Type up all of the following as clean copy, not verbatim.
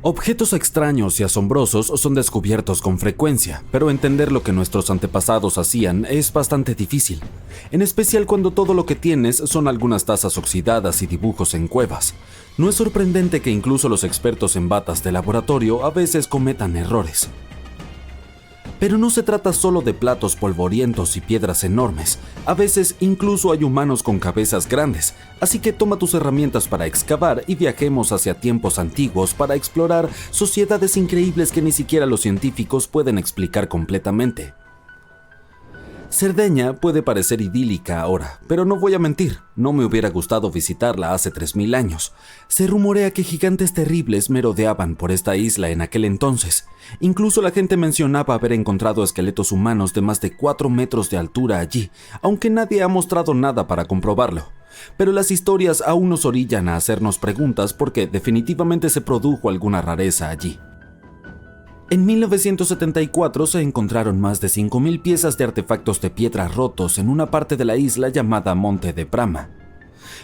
Objetos extraños y asombrosos son descubiertos con frecuencia, pero entender lo que nuestros antepasados hacían es bastante difícil, en especial cuando todo lo que tienes son algunas tazas oxidadas y dibujos en cuevas. No es sorprendente que incluso los expertos en batas de laboratorio a veces cometan errores. Pero no se trata solo de platos polvorientos y piedras enormes, a veces incluso hay humanos con cabezas grandes, así que toma tus herramientas para excavar y viajemos hacia tiempos antiguos para explorar sociedades increíbles que ni siquiera los científicos pueden explicar completamente. Cerdeña puede parecer idílica ahora, pero no voy a mentir, no me hubiera gustado visitarla hace 3000 años. Se rumorea que gigantes terribles merodeaban por esta isla en aquel entonces. Incluso la gente mencionaba haber encontrado esqueletos humanos de más de 4 metros de altura allí, aunque nadie ha mostrado nada para comprobarlo. Pero las historias aún nos orillan a hacernos preguntas porque definitivamente se produjo alguna rareza allí. En 1974 se encontraron más de 5000 piezas de artefactos de piedra rotos en una parte de la isla llamada Monte de Brahma.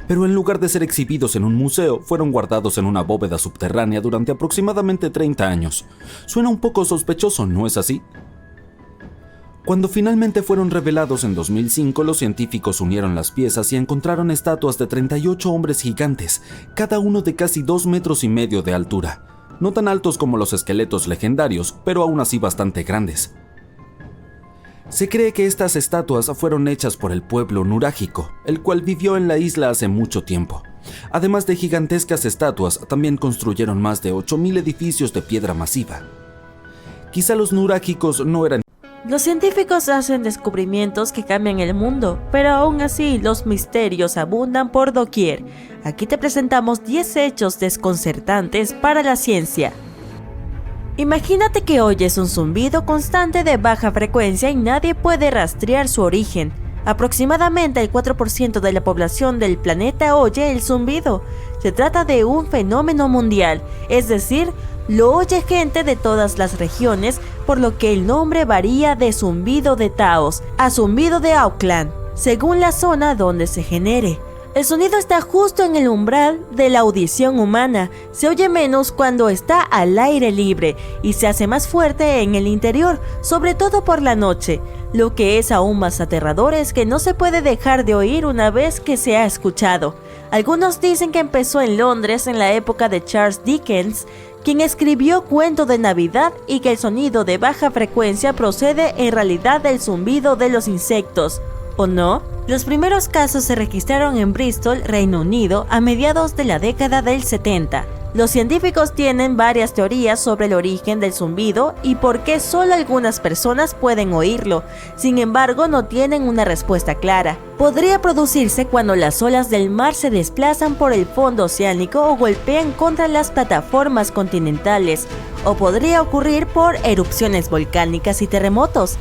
Pero en lugar de ser exhibidos en un museo, fueron guardados en una bóveda subterránea durante aproximadamente 30 años. Suena un poco sospechoso, ¿no es así? Cuando finalmente fueron revelados en 2005, los científicos unieron las piezas y encontraron estatuas de 38 hombres gigantes, cada uno de casi 2,5 metros de altura. No tan altos como los esqueletos legendarios, pero aún así bastante grandes. Se cree que estas estatuas fueron hechas por el pueblo nurágico, el cual vivió en la isla hace mucho tiempo. Además de gigantescas estatuas, también construyeron más de 8000 edificios de piedra masiva. Quizá los nurágicos no eran... Los científicos hacen descubrimientos que cambian el mundo, pero aún así los misterios abundan por doquier. Aquí te presentamos 10 hechos desconcertantes para la ciencia. Imagínate que oyes un zumbido constante de baja frecuencia y nadie puede rastrear su origen. Aproximadamente el 4% de la población del planeta oye el zumbido. Se trata de un fenómeno mundial, es decir, lo oye gente de todas las regiones, por lo que el nombre varía de zumbido de Taos a zumbido de Auckland, según la zona donde se genere. El sonido está justo en el umbral de la audición humana, se oye menos cuando está al aire libre y se hace más fuerte en el interior, sobre todo por la noche. Lo que es aún más aterrador es que no se puede dejar de oír una vez que se ha escuchado. Algunos dicen que empezó en Londres en la época de Charles Dickens, quien escribió Cuento de Navidad, y que el sonido de baja frecuencia procede en realidad del zumbido de los insectos, ¿o no? Los primeros casos se registraron en Bristol, Reino Unido, a mediados de la década del 70. Los científicos tienen varias teorías sobre el origen del zumbido y por qué solo algunas personas pueden oírlo. Sin embargo, no tienen una respuesta clara. Podría producirse cuando las olas del mar se desplazan por el fondo oceánico o golpean contra las plataformas continentales, o podría ocurrir por erupciones volcánicas y terremotos.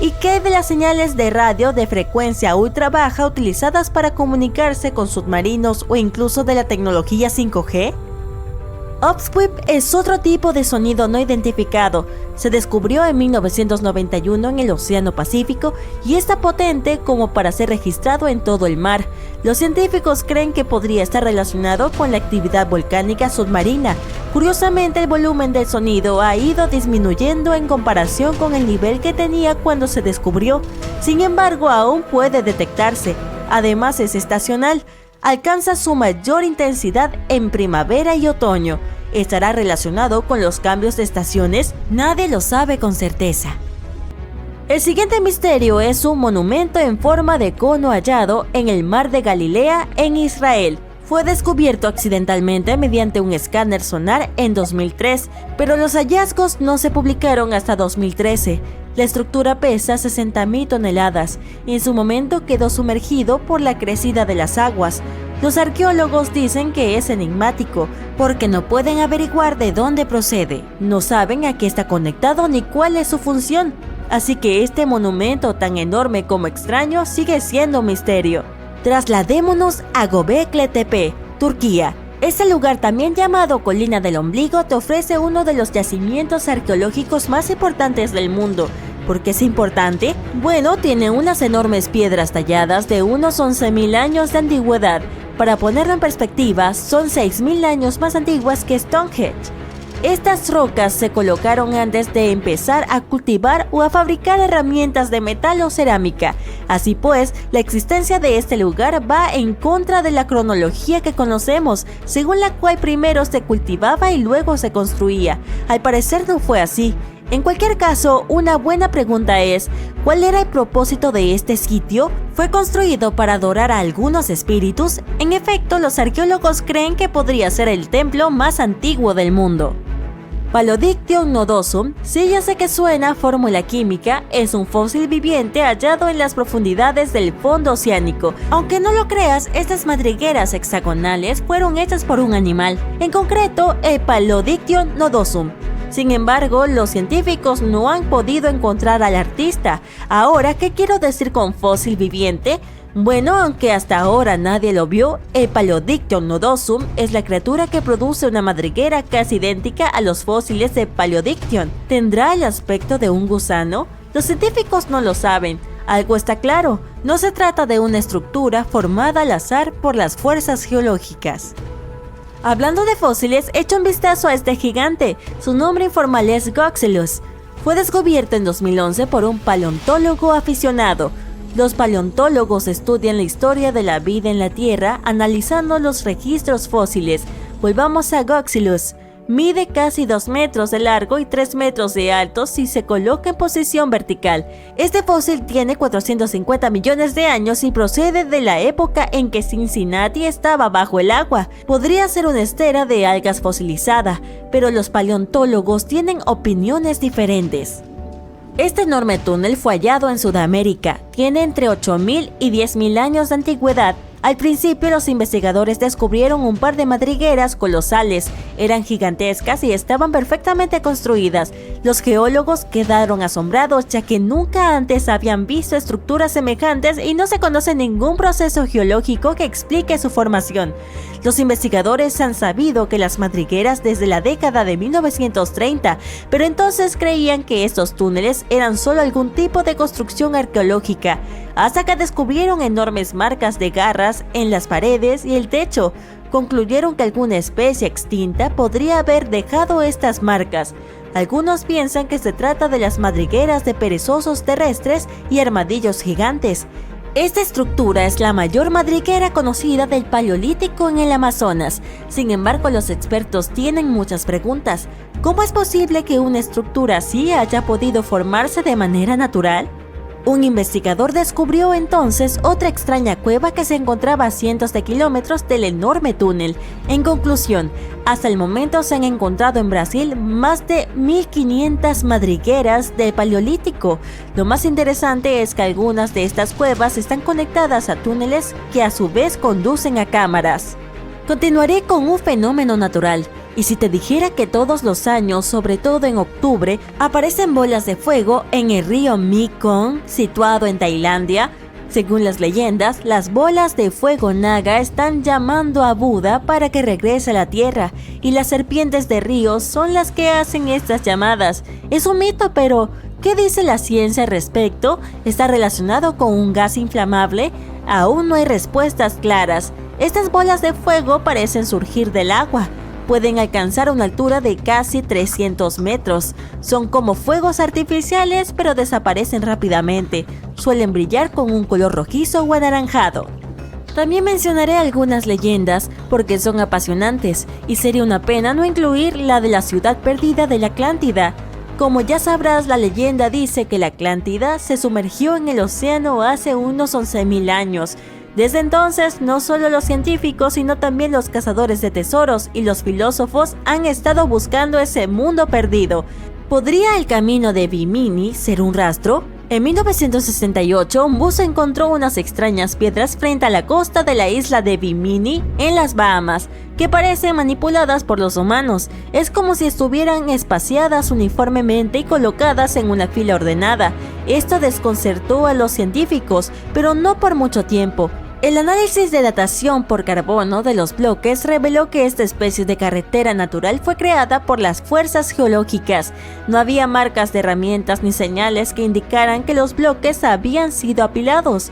¿Y qué de las señales de radio de frecuencia ultra baja utilizadas para comunicarse con submarinos o incluso de la tecnología 5G? Upsweep es otro tipo de sonido no identificado. Se descubrió en 1991 en el Océano Pacífico y es tan potente como para ser registrado en todo el mar. Los científicos creen que podría estar relacionado con la actividad volcánica submarina. Curiosamente, el volumen del sonido ha ido disminuyendo en comparación con el nivel que tenía cuando se descubrió. Sin embargo, aún puede detectarse. Además, es estacional. Alcanza su mayor intensidad en primavera y otoño. ¿Estará relacionado con los cambios de estaciones? Nadie lo sabe con certeza. El siguiente misterio es un monumento en forma de cono hallado en el mar de Galilea, en Israel. Fue descubierto accidentalmente mediante un escáner sonar en 2003, pero los hallazgos no se publicaron hasta 2013. La estructura pesa 60.000 toneladas y en su momento quedó sumergido por la crecida de las aguas. Los arqueólogos dicen que es enigmático porque no pueden averiguar de dónde procede, no saben a qué está conectado ni cuál es su función. Así que este monumento tan enorme como extraño sigue siendo un misterio. Trasladémonos a Göbekli Tepe, Turquía. Este lugar, también llamado Colina del Ombligo, te ofrece uno de los yacimientos arqueológicos más importantes del mundo. ¿Por qué es importante? Bueno, tiene unas enormes piedras talladas de unos 11.000 años de antigüedad. Para ponerlo en perspectiva, son 6.000 años más antiguas que Stonehenge. Estas rocas se colocaron antes de empezar a cultivar o a fabricar herramientas de metal o cerámica. Así pues, la existencia de este lugar va en contra de la cronología que conocemos, según la cual primero se cultivaba y luego se construía. Al parecer no fue así. En cualquier caso, una buena pregunta es, ¿cuál era el propósito de este sitio? ¿Fue construido para adorar a algunos espíritus? En efecto, los arqueólogos creen que podría ser el templo más antiguo del mundo. Paludictyon nodosum, sí ya sé que suena a fórmula química, es un fósil viviente hallado en las profundidades del fondo oceánico. Aunque no lo creas, estas madrigueras hexagonales fueron hechas por un animal, en concreto el Paludictyon nodosum. Sin embargo, los científicos no han podido encontrar al artista. Ahora, ¿qué quiero decir con fósil viviente? Bueno, aunque hasta ahora nadie lo vio, el Paludictyon nodosum es la criatura que produce una madriguera casi idéntica a los fósiles de Paludictyon. ¿Tendrá el aspecto de un gusano? Los científicos no lo saben. Algo está claro, no se trata de una estructura formada al azar por las fuerzas geológicas. Hablando de fósiles, echa un vistazo a este gigante. Su nombre informal es Goxelus. Fue descubierto en 2011 por un paleontólogo aficionado. Los paleontólogos estudian la historia de la vida en la Tierra analizando los registros fósiles. Volvamos a Goxelus. Mide casi 2 metros de largo y 3 metros de alto si se coloca en posición vertical. Este fósil tiene 450 millones de años y procede de la época en que Cincinnati estaba bajo el agua. Podría ser una estera de algas fosilizada, pero los paleontólogos tienen opiniones diferentes. Este enorme túnel fue hallado en Sudamérica. Tiene entre 8.000 y 10.000 años de antigüedad. Al principio, los investigadores descubrieron un par de madrigueras colosales. Eran gigantescas y estaban perfectamente construidas. Los geólogos quedaron asombrados ya que nunca antes habían visto estructuras semejantes y no se conoce ningún proceso geológico que explique su formación. Los investigadores han sabido que las madrigueras desde la década de 1930, pero entonces creían que estos túneles eran solo algún tipo de construcción arqueológica, hasta que descubrieron enormes marcas de garras en las paredes y el techo. Concluyeron que alguna especie extinta podría haber dejado estas marcas. Algunos piensan que se trata de las madrigueras de perezosos terrestres y armadillos gigantes. Esta estructura es la mayor madriguera conocida del Paleolítico en el Amazonas. Sin embargo, los expertos tienen muchas preguntas. ¿Cómo es posible que una estructura así haya podido formarse de manera natural? Un investigador descubrió entonces otra extraña cueva que se encontraba a cientos de kilómetros del enorme túnel. En conclusión, hasta el momento se han encontrado en Brasil más de 1.500 madrigueras del Paleolítico. Lo más interesante es que algunas de estas cuevas están conectadas a túneles que a su vez conducen a cámaras. Continuaré con un fenómeno natural. Y si te dijera que todos los años, sobre todo en octubre, aparecen bolas de fuego en el río Mekong, situado en Tailandia. Según las leyendas, las bolas de fuego naga están llamando a Buda para que regrese a la tierra, y las serpientes de río son las que hacen estas llamadas. Es un mito, pero ¿qué dice la ciencia al respecto? ¿Está relacionado con un gas inflamable? Aún no hay respuestas claras. Estas bolas de fuego parecen surgir del agua. Pueden alcanzar una altura de casi 300 metros. Son como fuegos artificiales, pero desaparecen rápidamente. Suelen brillar con un color rojizo o anaranjado. También mencionaré algunas leyendas porque son apasionantes, y sería una pena no incluir la de la ciudad perdida de la Atlántida. Como ya sabrás, la leyenda dice que la Atlántida se sumergió en el océano hace unos 11.000 años. Desde entonces, no solo los científicos, sino también los cazadores de tesoros y los filósofos han estado buscando ese mundo perdido. ¿Podría el camino de Bimini ser un rastro? En 1968, un buzo encontró unas extrañas piedras frente a la costa de la isla de Bimini, en las Bahamas, que parecen manipuladas por los humanos. Es como si estuvieran espaciadas uniformemente y colocadas en una fila ordenada. Esto desconcertó a los científicos, pero no por mucho tiempo. El análisis de datación por carbono de los bloques reveló que esta especie de carretera natural fue creada por las fuerzas geológicas. No había marcas de herramientas ni señales que indicaran que los bloques habían sido apilados.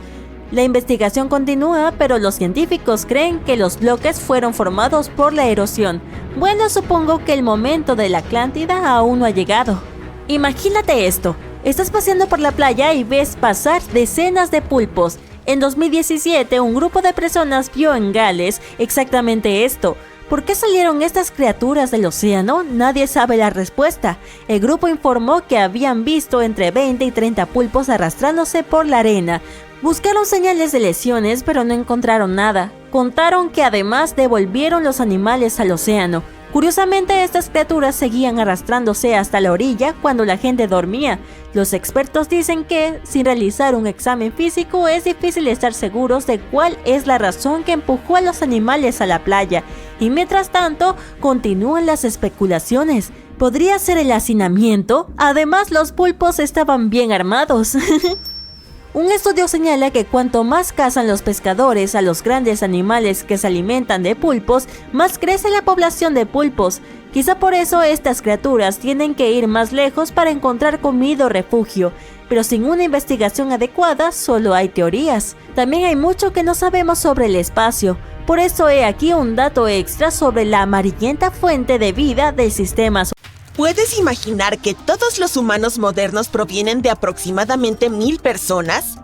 La investigación continúa, pero los científicos creen que los bloques fueron formados por la erosión. Bueno, supongo que el momento de la Atlántida aún no ha llegado. Imagínate esto, estás paseando por la playa y ves pasar decenas de pulpos. En 2017, un grupo de personas vio en Gales exactamente esto. ¿Por qué salieron estas criaturas del océano? Nadie sabe la respuesta. El grupo informó que habían visto entre 20 y 30 pulpos arrastrándose por la arena. Buscaron señales de lesiones, pero no encontraron nada. Contaron que además devolvieron los animales al océano. Curiosamente, estas criaturas seguían arrastrándose hasta la orilla cuando la gente dormía. Los expertos dicen que, sin realizar un examen físico, es difícil estar seguros de cuál es la razón que empujó a los animales a la playa. Y mientras tanto, continúan las especulaciones. ¿Podría ser el hacinamiento? Además, los pulpos estaban bien armados. Un estudio señala que cuanto más cazan los pescadores a los grandes animales que se alimentan de pulpos, más crece la población de pulpos. Quizá por eso estas criaturas tienen que ir más lejos para encontrar comida o refugio, pero sin una investigación adecuada solo hay teorías. También hay mucho que no sabemos sobre el espacio. Por eso he aquí un dato extra sobre la amarillenta fuente de vida del sistema solar. ¿Puedes imaginar que todos los humanos modernos provienen de aproximadamente 1000 personas?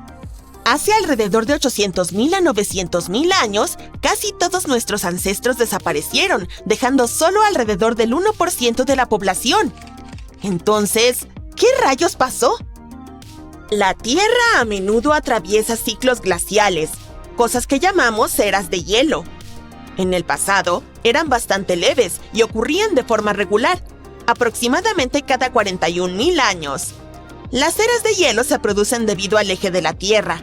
Hace alrededor de 800.000 a 900.000 años, casi todos nuestros ancestros desaparecieron, dejando solo alrededor del 1% de la población. Entonces, ¿qué rayos pasó? La Tierra a menudo atraviesa ciclos glaciales, cosas que llamamos eras de hielo. En el pasado, eran bastante leves y ocurrían de forma regular, aproximadamente cada 41.000 años. Las eras de hielo se producen debido al eje de la Tierra.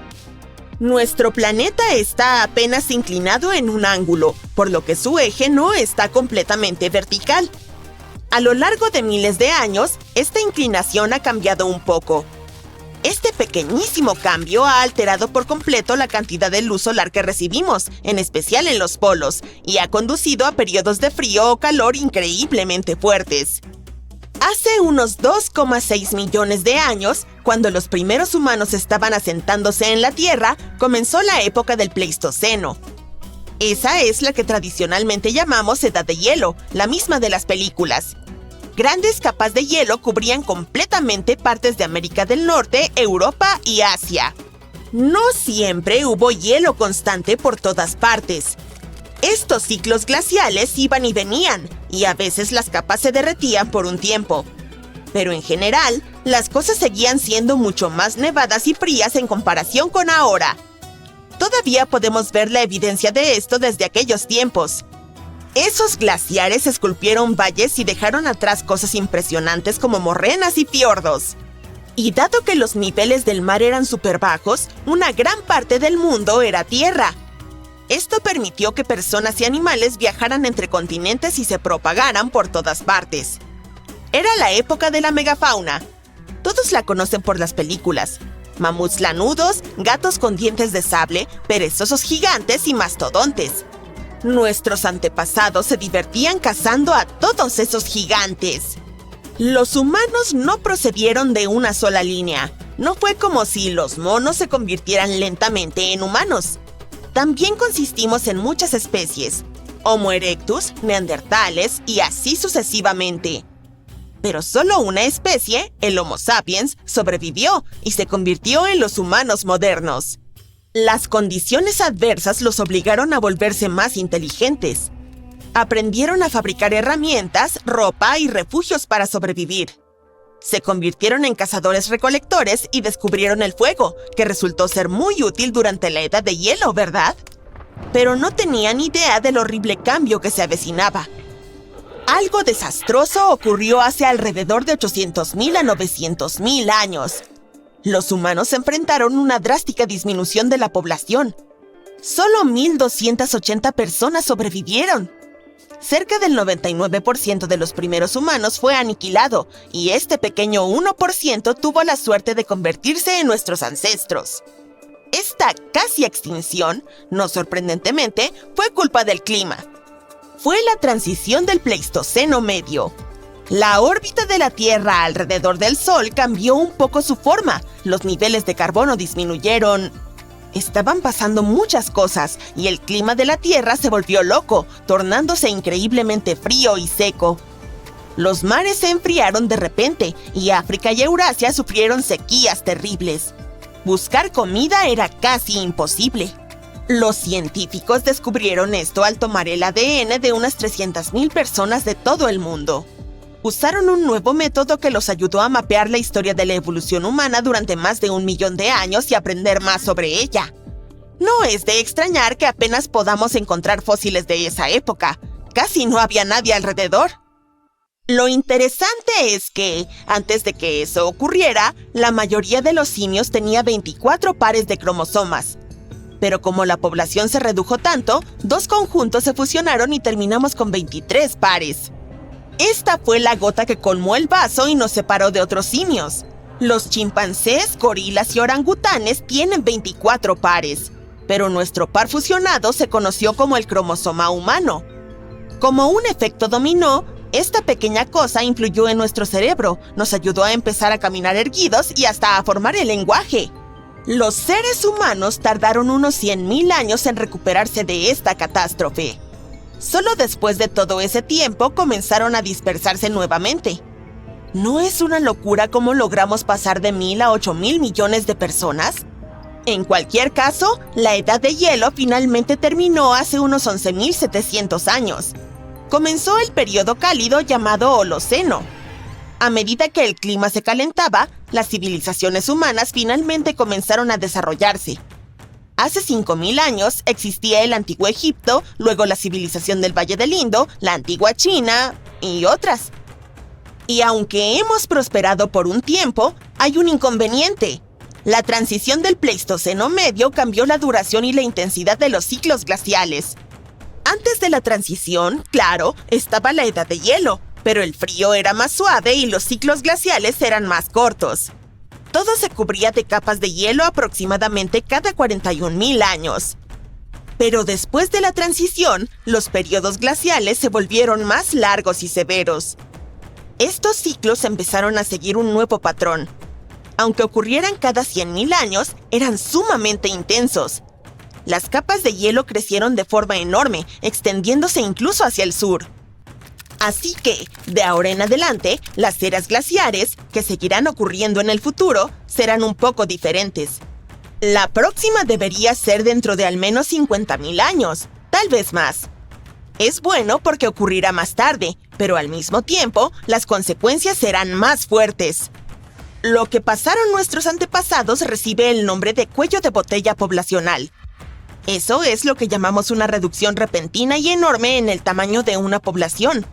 Nuestro planeta está apenas inclinado en un ángulo, por lo que su eje no está completamente vertical. A lo largo de miles de años, esta inclinación ha cambiado un poco. Este pequeñísimo cambio ha alterado por completo la cantidad de luz solar que recibimos, en especial en los polos, y ha conducido a periodos de frío o calor increíblemente fuertes. Hace unos 2,6 millones de años, cuando los primeros humanos estaban asentándose en la Tierra, comenzó la época del Pleistoceno. Esa es la que tradicionalmente llamamos Edad de Hielo, la misma de las películas. Grandes capas de hielo cubrían completamente partes de América del Norte, Europa y Asia. No siempre hubo hielo constante por todas partes. Estos ciclos glaciales iban y venían, y a veces las capas se derretían por un tiempo. Pero en general, las cosas seguían siendo mucho más nevadas y frías en comparación con ahora. Todavía podemos ver la evidencia de esto desde aquellos tiempos. Esos glaciares esculpieron valles y dejaron atrás cosas impresionantes como morrenas y fiordos. Y dado que los niveles del mar eran súper bajos, una gran parte del mundo era tierra. Esto permitió que personas y animales viajaran entre continentes y se propagaran por todas partes. Era la época de la megafauna. Todos la conocen por las películas. Mamuts lanudos, gatos con dientes de sable, perezosos gigantes y mastodontes. Nuestros antepasados se divertían cazando a todos esos gigantes. Los humanos no procedieron de una sola línea. No fue como si los monos se convirtieran lentamente en humanos. También consistimos en muchas especies, Homo erectus, neandertales y así sucesivamente. Pero solo una especie, el Homo sapiens, sobrevivió y se convirtió en los humanos modernos. Las condiciones adversas los obligaron a volverse más inteligentes. Aprendieron a fabricar herramientas, ropa y refugios para sobrevivir. Se convirtieron en cazadores-recolectores y descubrieron el fuego, que resultó ser muy útil durante la Edad de Hielo, ¿verdad? Pero no tenían idea del horrible cambio que se avecinaba. Algo desastroso ocurrió hace alrededor de 800.000 a 900.000 años. Los humanos enfrentaron una drástica disminución de la población. Solo 1.280 personas sobrevivieron. Cerca del 99% de los primeros humanos fue aniquilado, y este pequeño 1% tuvo la suerte de convertirse en nuestros ancestros. Esta casi extinción, no sorprendentemente, fue culpa del clima. Fue la transición del Pleistoceno medio. La órbita de la Tierra alrededor del Sol cambió un poco su forma, los niveles de carbono disminuyeron. Estaban pasando muchas cosas y el clima de la Tierra se volvió loco, tornándose increíblemente frío y seco. Los mares se enfriaron de repente y África y Eurasia sufrieron sequías terribles. Buscar comida era casi imposible. Los científicos descubrieron esto al tomar el ADN de unas 300,000 personas de todo el mundo. Usaron un nuevo método que los ayudó a mapear la historia de la evolución humana durante más de 1 millón de años y aprender más sobre ella. No es de extrañar que apenas podamos encontrar fósiles de esa época. Casi no había nadie alrededor. Lo interesante es que, antes de que eso ocurriera, la mayoría de los simios tenía 24 pares de cromosomas. Pero como la población se redujo tanto, 2 conjuntos se fusionaron y terminamos con 23 pares. Esta fue la gota que colmó el vaso y nos separó de otros simios. Los chimpancés, gorilas y orangutanes tienen 24 pares, pero nuestro par fusionado se conoció como el cromosoma humano. Como un efecto dominó, esta pequeña cosa influyó en nuestro cerebro, nos ayudó a empezar a caminar erguidos y hasta a formar el lenguaje. Los seres humanos tardaron unos 100,000 años en recuperarse de esta catástrofe. Solo después de todo ese tiempo comenzaron a dispersarse nuevamente. ¿No es una locura cómo logramos pasar de 1,000 a 8,000 millones de personas? En cualquier caso, la edad de hielo finalmente terminó hace unos 11,700 años. Comenzó el periodo cálido llamado Holoceno. A medida que el clima se calentaba, las civilizaciones humanas finalmente comenzaron a desarrollarse. Hace 5,000 años existía el antiguo Egipto, luego la civilización del Valle del Indo, la antigua China y otras. Y aunque hemos prosperado por un tiempo, hay un inconveniente. La transición del Pleistoceno medio cambió la duración y la intensidad de los ciclos glaciales. Antes de la transición, claro, estaba la edad de hielo, pero el frío era más suave y los ciclos glaciales eran más cortos. Todo se cubría de capas de hielo aproximadamente cada 41,000 años. Pero después de la transición, los periodos glaciales se volvieron más largos y severos. Estos ciclos empezaron a seguir un nuevo patrón. Aunque ocurrieran cada 100,000 años, eran sumamente intensos. Las capas de hielo crecieron de forma enorme, extendiéndose incluso hacia el sur. Así que, de ahora en adelante, las eras glaciares, que seguirán ocurriendo en el futuro, serán un poco diferentes. La próxima debería ser dentro de al menos 50,000 años, tal vez más. Es bueno porque ocurrirá más tarde, pero al mismo tiempo, las consecuencias serán más fuertes. Lo que pasaron nuestros antepasados recibe el nombre de cuello de botella poblacional. Eso es lo que llamamos una reducción repentina y enorme en el tamaño de una población.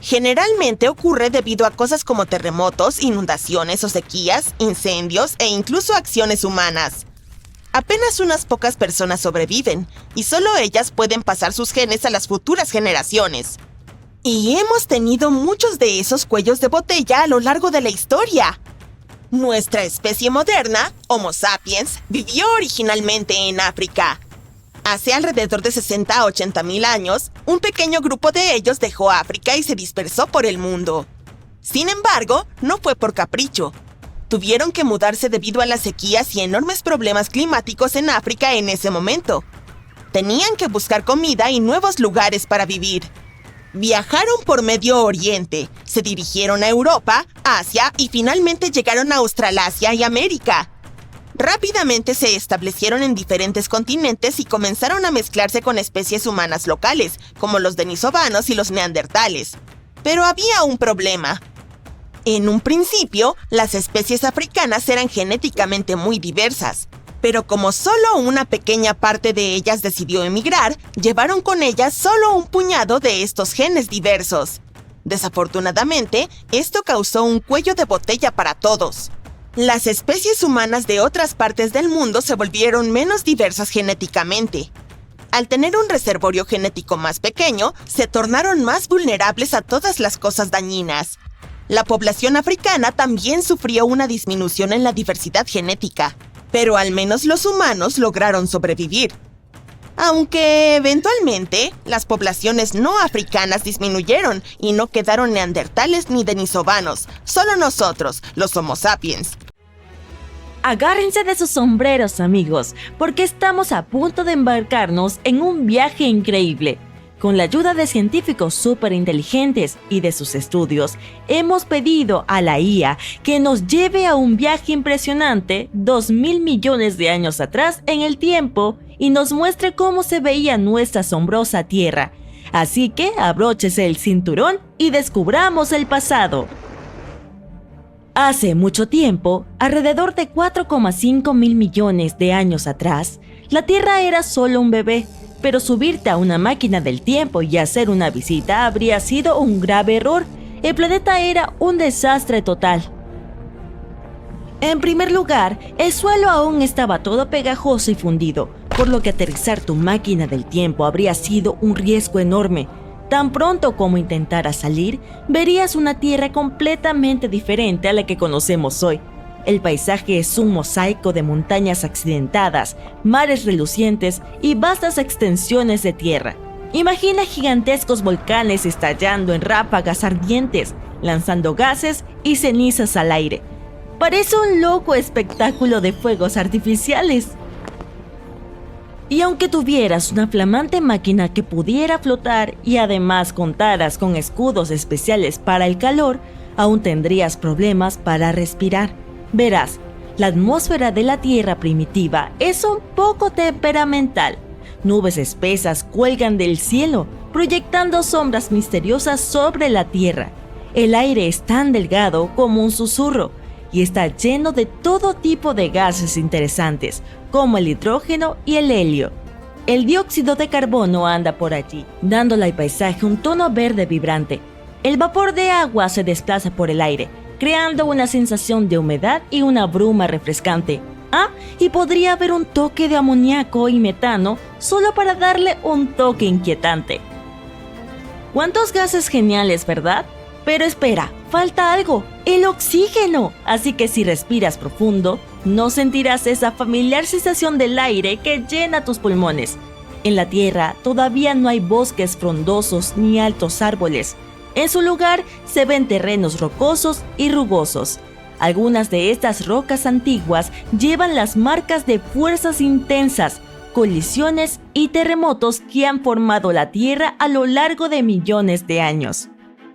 Generalmente ocurre debido a cosas como terremotos, inundaciones o sequías, incendios e incluso acciones humanas. Apenas unas pocas personas sobreviven, y solo ellas pueden pasar sus genes a las futuras generaciones. Y hemos tenido muchos de esos cuellos de botella a lo largo de la historia. Nuestra especie moderna, Homo sapiens, vivió originalmente en África. Hace alrededor de 60 a 80,000 años, un pequeño grupo de ellos dejó África y se dispersó por el mundo. Sin embargo, no fue por capricho. Tuvieron que mudarse debido a las sequías y enormes problemas climáticos en África en ese momento. Tenían que buscar comida y nuevos lugares para vivir. Viajaron por Medio Oriente, se dirigieron a Europa, Asia y finalmente llegaron a Australasia y América. Rápidamente se establecieron en diferentes continentes y comenzaron a mezclarse con especies humanas locales, como los denisovanos y los neandertales. Pero había un problema. En un principio, las especies africanas eran genéticamente muy diversas, pero como solo una pequeña parte de ellas decidió emigrar, llevaron con ellas solo un puñado de estos genes diversos. Desafortunadamente, esto causó un cuello de botella para todos. Las especies humanas de otras partes del mundo se volvieron menos diversas genéticamente. Al tener un reservorio genético más pequeño, se tornaron más vulnerables a todas las cosas dañinas. La población africana también sufrió una disminución en la diversidad genética, pero al menos los humanos lograron sobrevivir. Aunque, eventualmente, las poblaciones no africanas disminuyeron y no quedaron neandertales ni denisovanos, solo nosotros, los Homo sapiens. Agárrense de sus sombreros, amigos, porque estamos a punto de embarcarnos en un viaje increíble. Con la ayuda de científicos súper inteligentes y de sus estudios, hemos pedido a la IA que nos lleve a un viaje impresionante 2.000 millones de años atrás en el tiempo y nos muestre cómo se veía nuestra asombrosa Tierra. Así que abróchese el cinturón y descubramos el pasado. Hace mucho tiempo, alrededor de 4,5 mil millones de años atrás, la Tierra era solo un bebé, pero subirte a una máquina del tiempo y hacer una visita habría sido un grave error. El planeta era un desastre total. En primer lugar, el suelo aún estaba todo pegajoso y fundido, por lo que aterrizar tu máquina del tiempo habría sido un riesgo enorme. Tan pronto como intentaras salir, verías una Tierra completamente diferente a la que conocemos hoy. El paisaje es un mosaico de montañas accidentadas, mares relucientes y vastas extensiones de tierra. Imagina gigantescos volcanes estallando en ráfagas ardientes, lanzando gases y cenizas al aire. Parece un loco espectáculo de fuegos artificiales. Y aunque tuvieras una flamante máquina que pudiera flotar y además contaras con escudos especiales para el calor, aún tendrías problemas para respirar. Verás, la atmósfera de la Tierra primitiva es un poco temperamental. Nubes espesas cuelgan del cielo, proyectando sombras misteriosas sobre la Tierra. El aire es tan delgado como un susurro y está lleno de todo tipo de gases interesantes, como el hidrógeno y el helio. El dióxido de carbono anda por allí, dándole al paisaje un tono verde vibrante. El vapor de agua se desplaza por el aire, creando una sensación de humedad y una bruma refrescante. Y podría haber un toque de amoníaco y metano solo para darle un toque inquietante. ¿Cuántos gases geniales, verdad? Pero espera, falta algo, el oxígeno. Así que si respiras profundo, no sentirás esa familiar sensación del aire que llena tus pulmones. En la Tierra todavía no hay bosques frondosos ni altos árboles. En su lugar se ven terrenos rocosos y rugosos. Algunas de estas rocas antiguas llevan las marcas de fuerzas intensas, colisiones y terremotos que han formado la Tierra a lo largo de millones de años.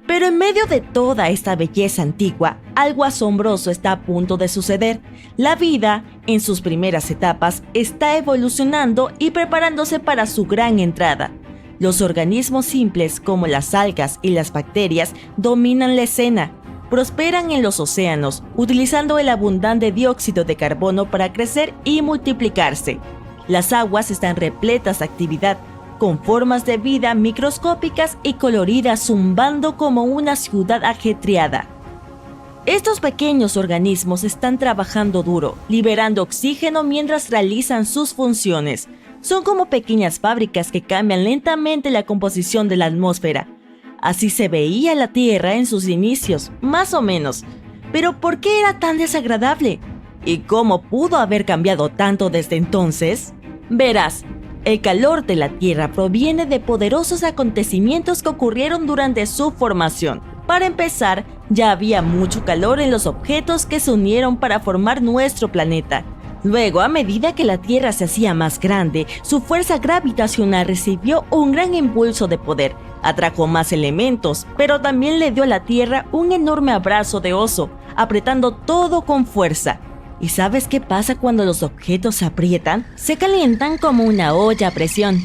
Pero en medio de toda esta belleza antigua, algo asombroso está a punto de suceder. La vida, en sus primeras etapas, está evolucionando y preparándose para su gran entrada. Los organismos simples como las algas y las bacterias dominan la escena. Prosperan en los océanos, utilizando el abundante dióxido de carbono para crecer y multiplicarse. Las aguas están repletas de actividad, con formas de vida microscópicas y coloridas zumbando como una ciudad ajetreada. Estos pequeños organismos están trabajando duro, liberando oxígeno mientras realizan sus funciones. Son como pequeñas fábricas que cambian lentamente la composición de la atmósfera. Así se veía la Tierra en sus inicios, más o menos. Pero ¿por qué era tan desagradable? ¿Y cómo pudo haber cambiado tanto desde entonces? Verás, el calor de la Tierra proviene de poderosos acontecimientos que ocurrieron durante su formación. Para empezar, ya había mucho calor en los objetos que se unieron para formar nuestro planeta. Luego, a medida que la Tierra se hacía más grande, su fuerza gravitacional recibió un gran impulso de poder. Atrajo más elementos, pero también le dio a la Tierra un enorme abrazo de oso, apretando todo con fuerza. ¿Y sabes qué pasa cuando los objetos se aprietan? Se calientan como una olla a presión.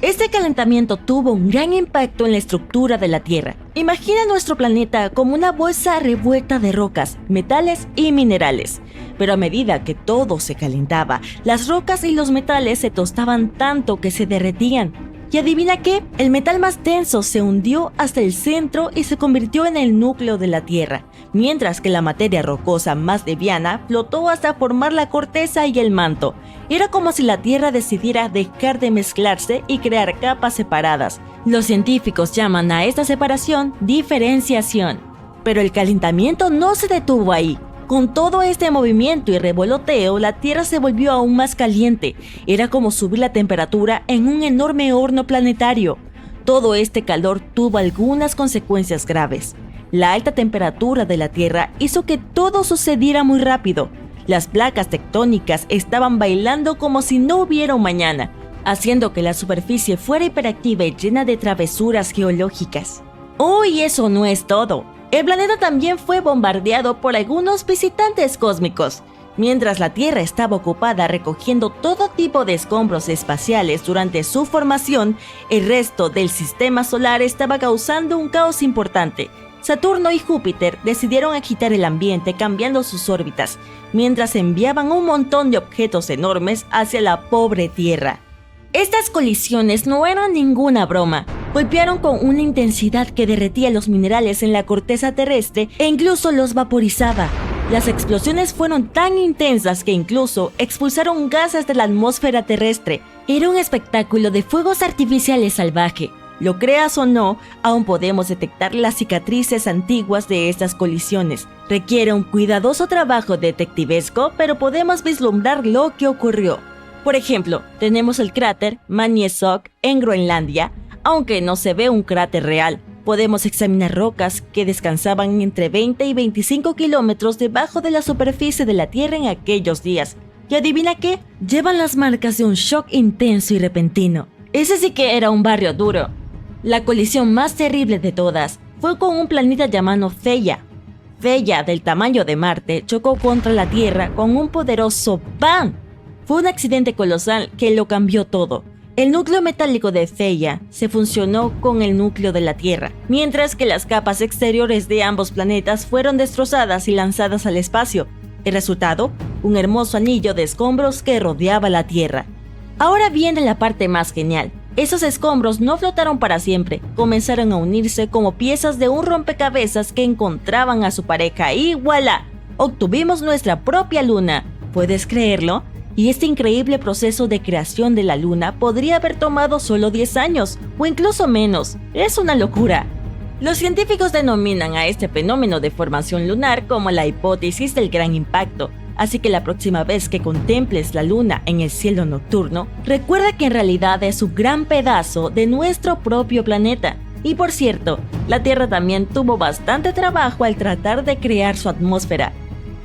Este calentamiento tuvo un gran impacto en la estructura de la Tierra. Imagina nuestro planeta como una bolsa revuelta de rocas, metales y minerales. Pero a medida que todo se calentaba, las rocas y los metales se tostaban tanto que se derretían. Y adivina qué, el metal más denso se hundió hasta el centro y se convirtió en el núcleo de la Tierra, mientras que la materia rocosa más liviana flotó hasta formar la corteza y el manto. Era como si la Tierra decidiera dejar de mezclarse y crear capas separadas. Los científicos llaman a esta separación diferenciación. Pero el calentamiento no se detuvo ahí. Con todo este movimiento y revoloteo, la Tierra se volvió aún más caliente. Era como subir la temperatura en un enorme horno planetario. Todo este calor tuvo algunas consecuencias graves. La alta temperatura de la Tierra hizo que todo sucediera muy rápido. Las placas tectónicas estaban bailando como si no hubiera un mañana, haciendo que la superficie fuera hiperactiva y llena de travesuras geológicas. ¡Uy, eso no es todo! El planeta también fue bombardeado por algunos visitantes cósmicos. Mientras la Tierra estaba ocupada recogiendo todo tipo de escombros espaciales durante su formación, el resto del sistema solar estaba causando un caos importante. Saturno y Júpiter decidieron agitar el ambiente cambiando sus órbitas, mientras enviaban un montón de objetos enormes hacia la pobre Tierra. Estas colisiones no eran ninguna broma. Golpearon con una intensidad que derretía los minerales en la corteza terrestre e incluso los vaporizaba. Las explosiones fueron tan intensas que incluso expulsaron gases de la atmósfera terrestre. Era un espectáculo de fuegos artificiales salvaje. Lo creas o no, aún podemos detectar las cicatrices antiguas de estas colisiones. Requiere un cuidadoso trabajo detectivesco, pero podemos vislumbrar lo que ocurrió. Por ejemplo, tenemos el cráter Maniesok en Groenlandia. Aunque no se ve un cráter real, podemos examinar rocas que descansaban entre 20 y 25 kilómetros debajo de la superficie de la Tierra en aquellos días. ¿Y adivina qué? Llevan las marcas de un shock intenso y repentino. Ese sí que era un barrio duro. La colisión más terrible de todas fue con un planeta llamado Theia. Theia, del tamaño de Marte, chocó contra la Tierra con un poderoso ¡bam! Fue un accidente colosal que lo cambió todo. El núcleo metálico de Theia se fusionó con el núcleo de la Tierra, mientras que las capas exteriores de ambos planetas fueron destrozadas y lanzadas al espacio. El resultado, un hermoso anillo de escombros que rodeaba la Tierra. Ahora viene la parte más genial. Esos escombros no flotaron para siempre, comenzaron a unirse como piezas de un rompecabezas que encontraban a su pareja y ¡voilá! Obtuvimos nuestra propia luna. ¿Puedes creerlo? Y este increíble proceso de creación de la Luna podría haber tomado solo 10 años, o incluso menos. Es una locura. Los científicos denominan a este fenómeno de formación lunar como la hipótesis del gran impacto. Así que la próxima vez que contemples la Luna en el cielo nocturno, recuerda que en realidad es un gran pedazo de nuestro propio planeta. Y por cierto, la Tierra también tuvo bastante trabajo al tratar de crear su atmósfera.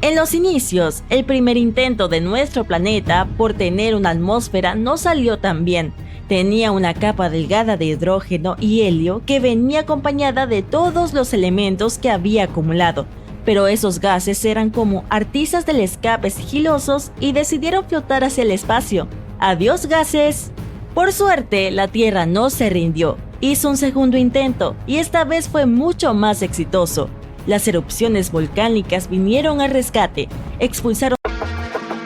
En los inicios, el primer intento de nuestro planeta por tener una atmósfera no salió tan bien. Tenía una capa delgada de hidrógeno y helio que venía acompañada de todos los elementos que había acumulado, pero esos gases eran como artistas del escape sigilosos y decidieron flotar hacia el espacio. ¡Adiós, gases! Por suerte, la Tierra no se rindió. Hizo un segundo intento y esta vez fue mucho más exitoso. Las erupciones volcánicas vinieron al rescate, expulsaron...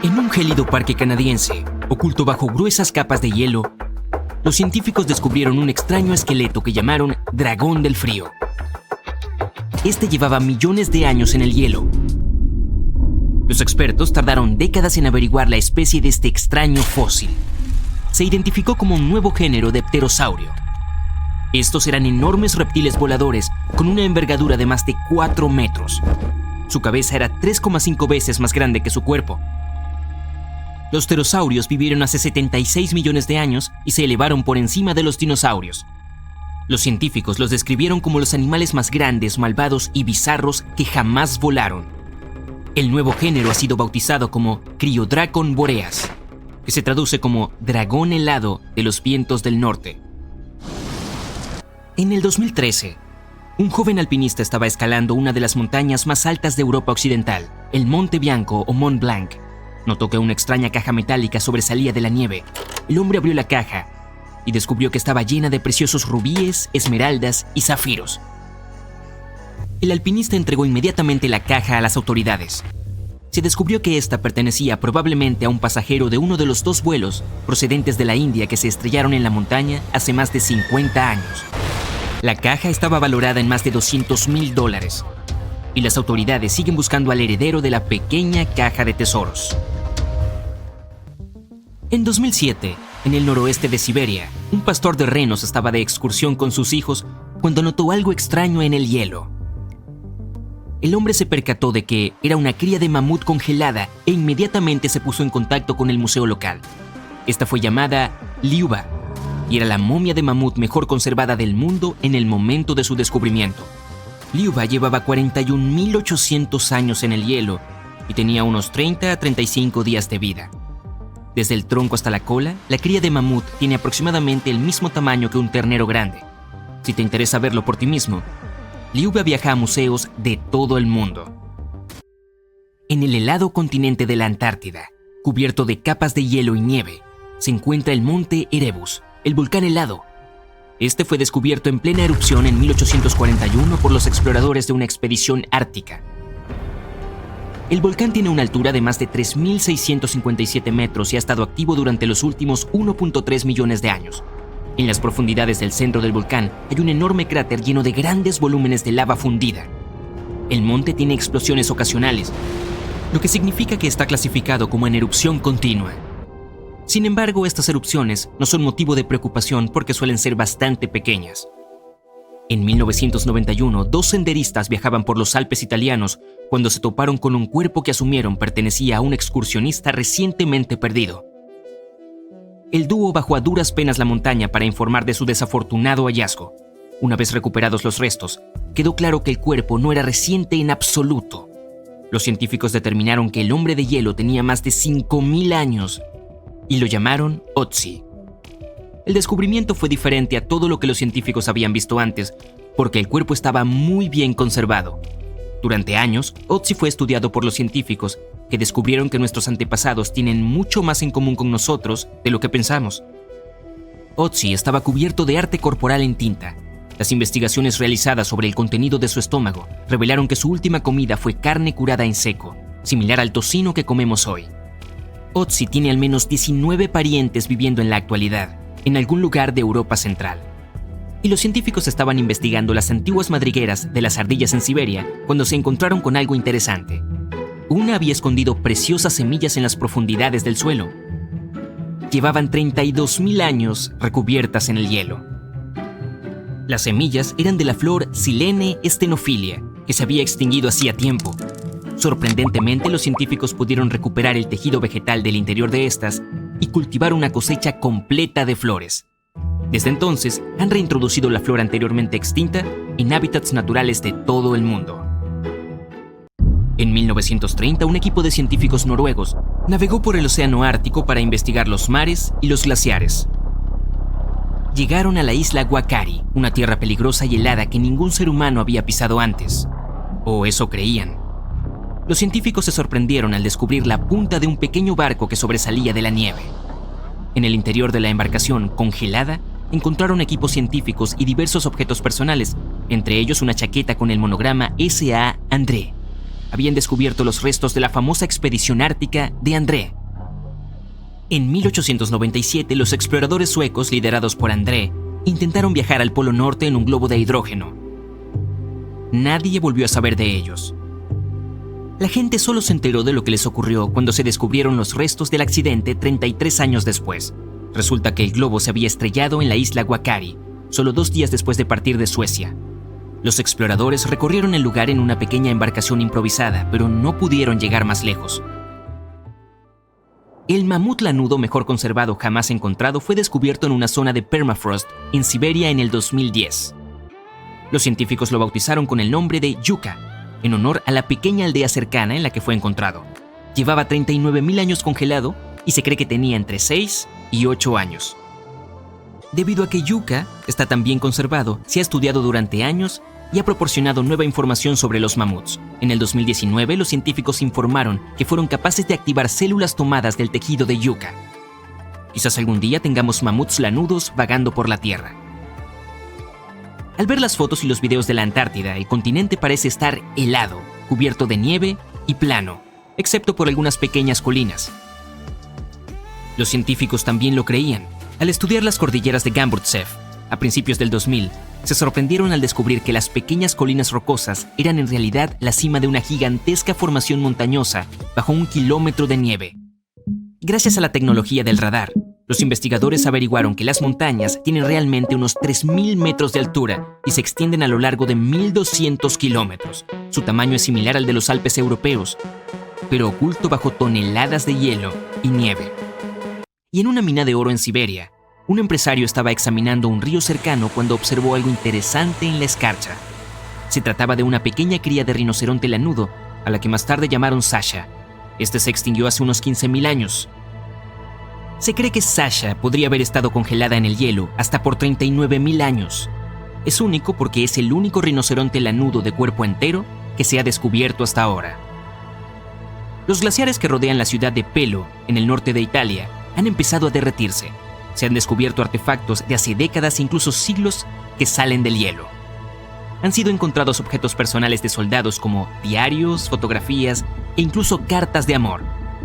En un gélido parque canadiense, oculto bajo gruesas capas de hielo, los científicos descubrieron un extraño esqueleto que llamaron dragón del frío. Este llevaba millones de años en el hielo. Los expertos tardaron décadas en averiguar la especie de este extraño fósil. Se identificó como un nuevo género de pterosaurio. Estos eran enormes reptiles voladores con una envergadura de más de 4 metros. Su cabeza era 3,5 veces más grande que su cuerpo. Los pterosaurios vivieron hace 76 millones de años y se elevaron por encima de los dinosaurios. Los científicos los describieron como los animales más grandes, malvados y bizarros que jamás volaron. El nuevo género ha sido bautizado como Cryodracon boreas, que se traduce como dragón helado de los vientos del norte. En el 2013, un joven alpinista estaba escalando una de las montañas más altas de Europa Occidental, el Monte Bianco o Mont Blanc. Notó que una extraña caja metálica sobresalía de la nieve. El hombre abrió la caja y descubrió que estaba llena de preciosos rubíes, esmeraldas y zafiros. El alpinista entregó inmediatamente la caja a las autoridades. Se descubrió que esta pertenecía probablemente a un pasajero de uno de los 2 vuelos procedentes de la India que se estrellaron en la montaña hace más de 50 años. La caja estaba valorada en más de $200,000 y las autoridades siguen buscando al heredero de la pequeña caja de tesoros. En 2007, en el noroeste de Siberia, un pastor de renos estaba de excursión con sus hijos cuando notó algo extraño en el hielo. El hombre se percató de que era una cría de mamut congelada e inmediatamente se puso en contacto con el museo local. Esta fue llamada Liuba y era la momia de mamut mejor conservada del mundo en el momento de su descubrimiento. Liuba llevaba 41.800 años en el hielo y tenía unos 30 a 35 días de vida. Desde el tronco hasta la cola, la cría de mamut tiene aproximadamente el mismo tamaño que un ternero grande. Si te interesa verlo por ti mismo, Liuba viaja a museos de todo el mundo. En el helado continente de la Antártida, cubierto de capas de hielo y nieve, se encuentra el monte Erebus, el volcán helado. Este fue descubierto en plena erupción en 1841 por los exploradores de una expedición ártica. El volcán tiene una altura de más de 3.657 metros y ha estado activo durante los últimos 1.3 millones de años. En las profundidades del centro del volcán hay un enorme cráter lleno de grandes volúmenes de lava fundida. El monte tiene explosiones ocasionales, lo que significa que está clasificado como en erupción continua. Sin embargo, estas erupciones no son motivo de preocupación porque suelen ser bastante pequeñas. En 1991, 2 senderistas viajaban por los Alpes italianos cuando se toparon con un cuerpo que asumieron pertenecía a un excursionista recientemente perdido. El dúo bajó a duras penas la montaña para informar de su desafortunado hallazgo. Una vez recuperados los restos, quedó claro que el cuerpo no era reciente en absoluto. Los científicos determinaron que el hombre de hielo tenía más de 5.000 años y lo llamaron Otzi. El descubrimiento fue diferente a todo lo que los científicos habían visto antes, porque el cuerpo estaba muy bien conservado. Durante años, Otzi fue estudiado por los científicos, que descubrieron que nuestros antepasados tienen mucho más en común con nosotros de lo que pensamos. Otzi estaba cubierto de arte corporal en tinta. Las investigaciones realizadas sobre el contenido de su estómago revelaron que su última comida fue carne curada en seco, similar al tocino que comemos hoy. Otzi tiene al menos 19 parientes viviendo en la actualidad, en algún lugar de Europa Central. Y los científicos estaban investigando las antiguas madrigueras de las ardillas en Siberia cuando se encontraron con algo interesante. Una había escondido preciosas semillas en las profundidades del suelo. Llevaban 32.000 años recubiertas en el hielo. Las semillas eran de la flor Silene stenophylia, que se había extinguido hacía tiempo. Sorprendentemente, los científicos pudieron recuperar el tejido vegetal del interior de estas y cultivar una cosecha completa de flores. Desde entonces, han reintroducido la flor anteriormente extinta en hábitats naturales de todo el mundo. En 1930, un equipo de científicos noruegos navegó por el océano Ártico para investigar los mares y los glaciares. Llegaron a la isla Guacari, una tierra peligrosa y helada que ningún ser humano había pisado antes. O eso creían. Los científicos se sorprendieron al descubrir la punta de un pequeño barco que sobresalía de la nieve. En el interior de la embarcación, congelada, encontraron equipos científicos y diversos objetos personales, entre ellos una chaqueta con el monograma S.A. André. Habían descubierto los restos de la famosa expedición ártica de André. En 1897, los exploradores suecos, liderados por André, intentaron viajar al Polo Norte en un globo de hidrógeno. Nadie volvió a saber de ellos. La gente solo se enteró de lo que les ocurrió cuando se descubrieron los restos del accidente 33 años después. Resulta que el globo se había estrellado en la isla Guacari, solo 2 días después de partir de Suecia. Los exploradores recorrieron el lugar en una pequeña embarcación improvisada, pero no pudieron llegar más lejos. El mamut lanudo mejor conservado jamás encontrado fue descubierto en una zona de permafrost en Siberia en el 2010. Los científicos lo bautizaron con el nombre de Yucca, en honor a la pequeña aldea cercana en la que fue encontrado. Llevaba 39.000 años congelado y se cree que tenía entre 6 y 8 años. Debido a que Yucca está tan bien conservado, se ha estudiado durante años y ha proporcionado nueva información sobre los mamuts. En el 2019, los científicos informaron que fueron capaces de activar células tomadas del tejido de Yucca. Quizás algún día tengamos mamuts lanudos vagando por la Tierra. Al ver las fotos y los videos de la Antártida, el continente parece estar helado, cubierto de nieve y plano, excepto por algunas pequeñas colinas. Los científicos también lo creían. Al estudiar las cordilleras de Gambutsev, a principios del 2000, se sorprendieron al descubrir que las pequeñas colinas rocosas eran en realidad la cima de una gigantesca formación montañosa bajo 1 kilómetro de nieve. Gracias a la tecnología del radar, los investigadores averiguaron que las montañas tienen realmente unos 3.000 metros de altura y se extienden a lo largo de 1.200 kilómetros. Su tamaño es similar al de los Alpes europeos, pero oculto bajo toneladas de hielo y nieve. Y en una mina de oro en Siberia, un empresario estaba examinando un río cercano cuando observó algo interesante en la escarcha. Se trataba de una pequeña cría de rinoceronte lanudo, a la que más tarde llamaron Sasha, Este se extinguió hace unos 15.000 años. Se cree que Sasha podría haber estado congelada en el hielo hasta por 39.000 años. Es único porque es el único rinoceronte lanudo de cuerpo entero que se ha descubierto hasta ahora. Los glaciares que rodean la ciudad de Pelo, en el norte de Italia, han empezado a derretirse. Se han descubierto artefactos de hace décadas e incluso siglos que salen del hielo. Han sido encontrados objetos personales de soldados como diarios, fotografías e incluso cartas de amor.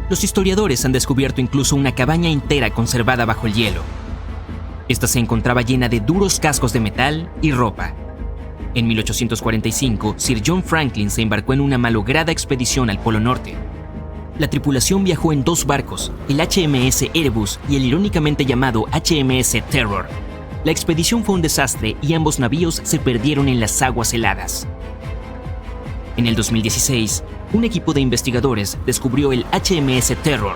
Los historiadores han descubierto incluso una cabaña entera conservada bajo el hielo. Esta se encontraba llena de duros cascos de metal y ropa. En 1845, Sir John Franklin se embarcó en una malograda expedición al Polo Norte. La tripulación viajó en 2 barcos, el HMS Erebus y el irónicamente llamado HMS Terror. La expedición fue un desastre y ambos navíos se perdieron en las aguas heladas. En el 2016, un equipo de investigadores descubrió el HMS Terror.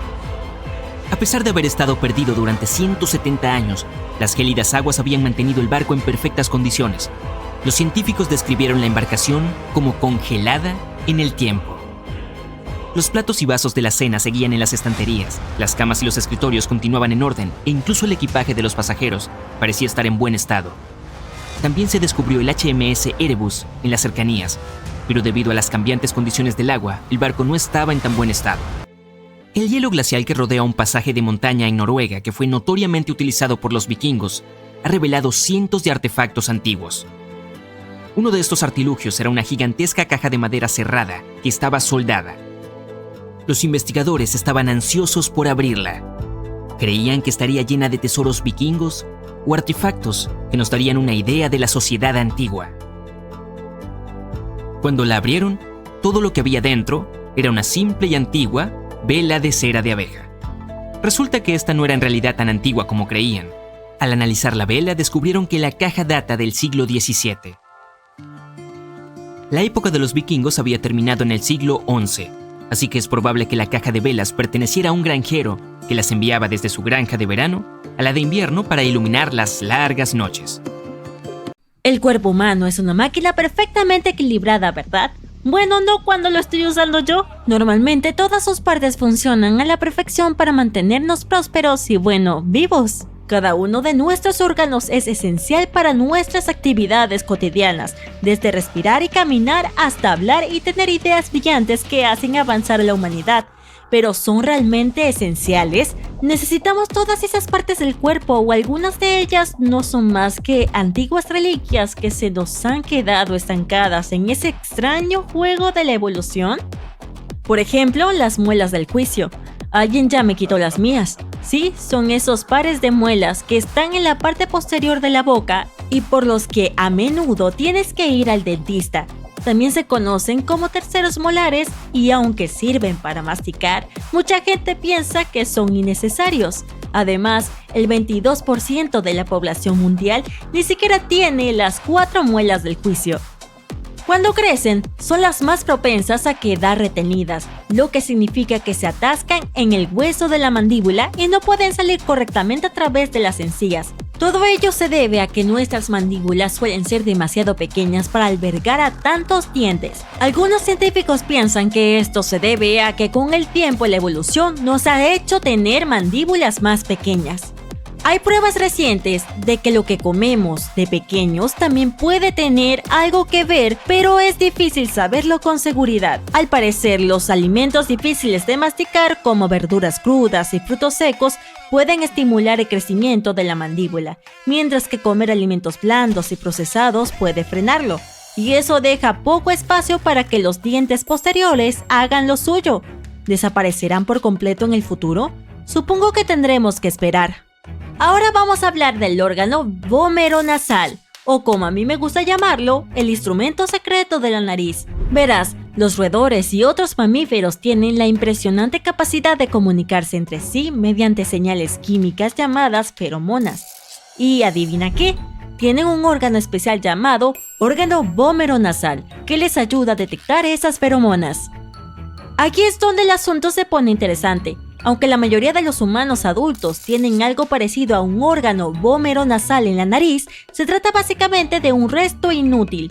A pesar de haber estado perdido durante 170 años, las gélidas aguas habían mantenido el barco en perfectas condiciones. Los científicos describieron la embarcación como congelada en el tiempo. Los platos y vasos de la cena seguían en las estanterías, las camas y los escritorios continuaban en orden e incluso el equipaje de los pasajeros parecía estar en buen estado. También se descubrió el HMS Erebus en las cercanías, pero debido a las cambiantes condiciones del agua, el barco no estaba en tan buen estado. El hielo glacial que rodea un pasaje de montaña en Noruega, que fue notoriamente utilizado por los vikingos, ha revelado cientos de artefactos antiguos. Uno de estos artilugios era una gigantesca caja de madera cerrada que estaba soldada. Los investigadores estaban ansiosos por abrirla. Creían que estaría llena de tesoros vikingos o artefactos que nos darían una idea de la sociedad antigua. Cuando la abrieron, todo lo que había dentro era una simple y antigua vela de cera de abeja. Resulta que esta no era en realidad tan antigua como creían. Al analizar la vela, descubrieron que la caja data del siglo XVII. La época de los vikingos había terminado en el siglo XI, así que es probable que la caja de velas perteneciera a un granjero que las enviaba desde su granja de verano a la de invierno para iluminar las largas noches. El cuerpo humano es una máquina perfectamente equilibrada, ¿verdad? Bueno, no cuando lo estoy usando yo. Normalmente todas sus partes funcionan a la perfección para mantenernos prósperos y, vivos. Cada uno de nuestros órganos es esencial para nuestras actividades cotidianas, desde respirar y caminar hasta hablar y tener ideas brillantes que hacen avanzar a la humanidad. ¿Pero son realmente esenciales? ¿Necesitamos todas esas partes del cuerpo o algunas de ellas no son más que antiguas reliquias que se nos han quedado estancadas en ese extraño juego de la evolución? Por ejemplo, las muelas del juicio. Alguien ya me quitó las mías. Sí, son esos pares de muelas que están en la parte posterior de la boca y por los que a menudo tienes que ir al dentista. También se conocen como terceros molares y aunque sirven para masticar, mucha gente piensa que son innecesarios. Además, el 22% de la población mundial ni siquiera tiene las 4 muelas del juicio. Cuando crecen, son las más propensas a quedar retenidas, lo que significa que se atascan en el hueso de la mandíbula y no pueden salir correctamente a través de las encías. Todo ello se debe a que nuestras mandíbulas suelen ser demasiado pequeñas para albergar a tantos dientes. Algunos científicos piensan que esto se debe a que con el tiempo la evolución nos ha hecho tener mandíbulas más pequeñas. Hay pruebas recientes de que lo que comemos de pequeños también puede tener algo que ver, pero es difícil saberlo con seguridad. Al parecer, los alimentos difíciles de masticar, como verduras crudas y frutos secos, pueden estimular el crecimiento de la mandíbula, mientras que comer alimentos blandos y procesados puede frenarlo. Y eso deja poco espacio para que los dientes posteriores hagan lo suyo. ¿Desaparecerán por completo en el futuro? Supongo que tendremos que esperar. Ahora vamos a hablar del órgano vomeronasal, o como a mí me gusta llamarlo, el instrumento secreto de la nariz. Verás, los roedores y otros mamíferos tienen la impresionante capacidad de comunicarse entre sí mediante señales químicas llamadas feromonas. Y adivina qué, tienen un órgano especial llamado órgano vomeronasal, que les ayuda a detectar esas feromonas. Aquí es donde el asunto se pone interesante. Aunque la mayoría de los humanos adultos tienen algo parecido a un órgano vomeronasal en la nariz, se trata básicamente de un resto inútil.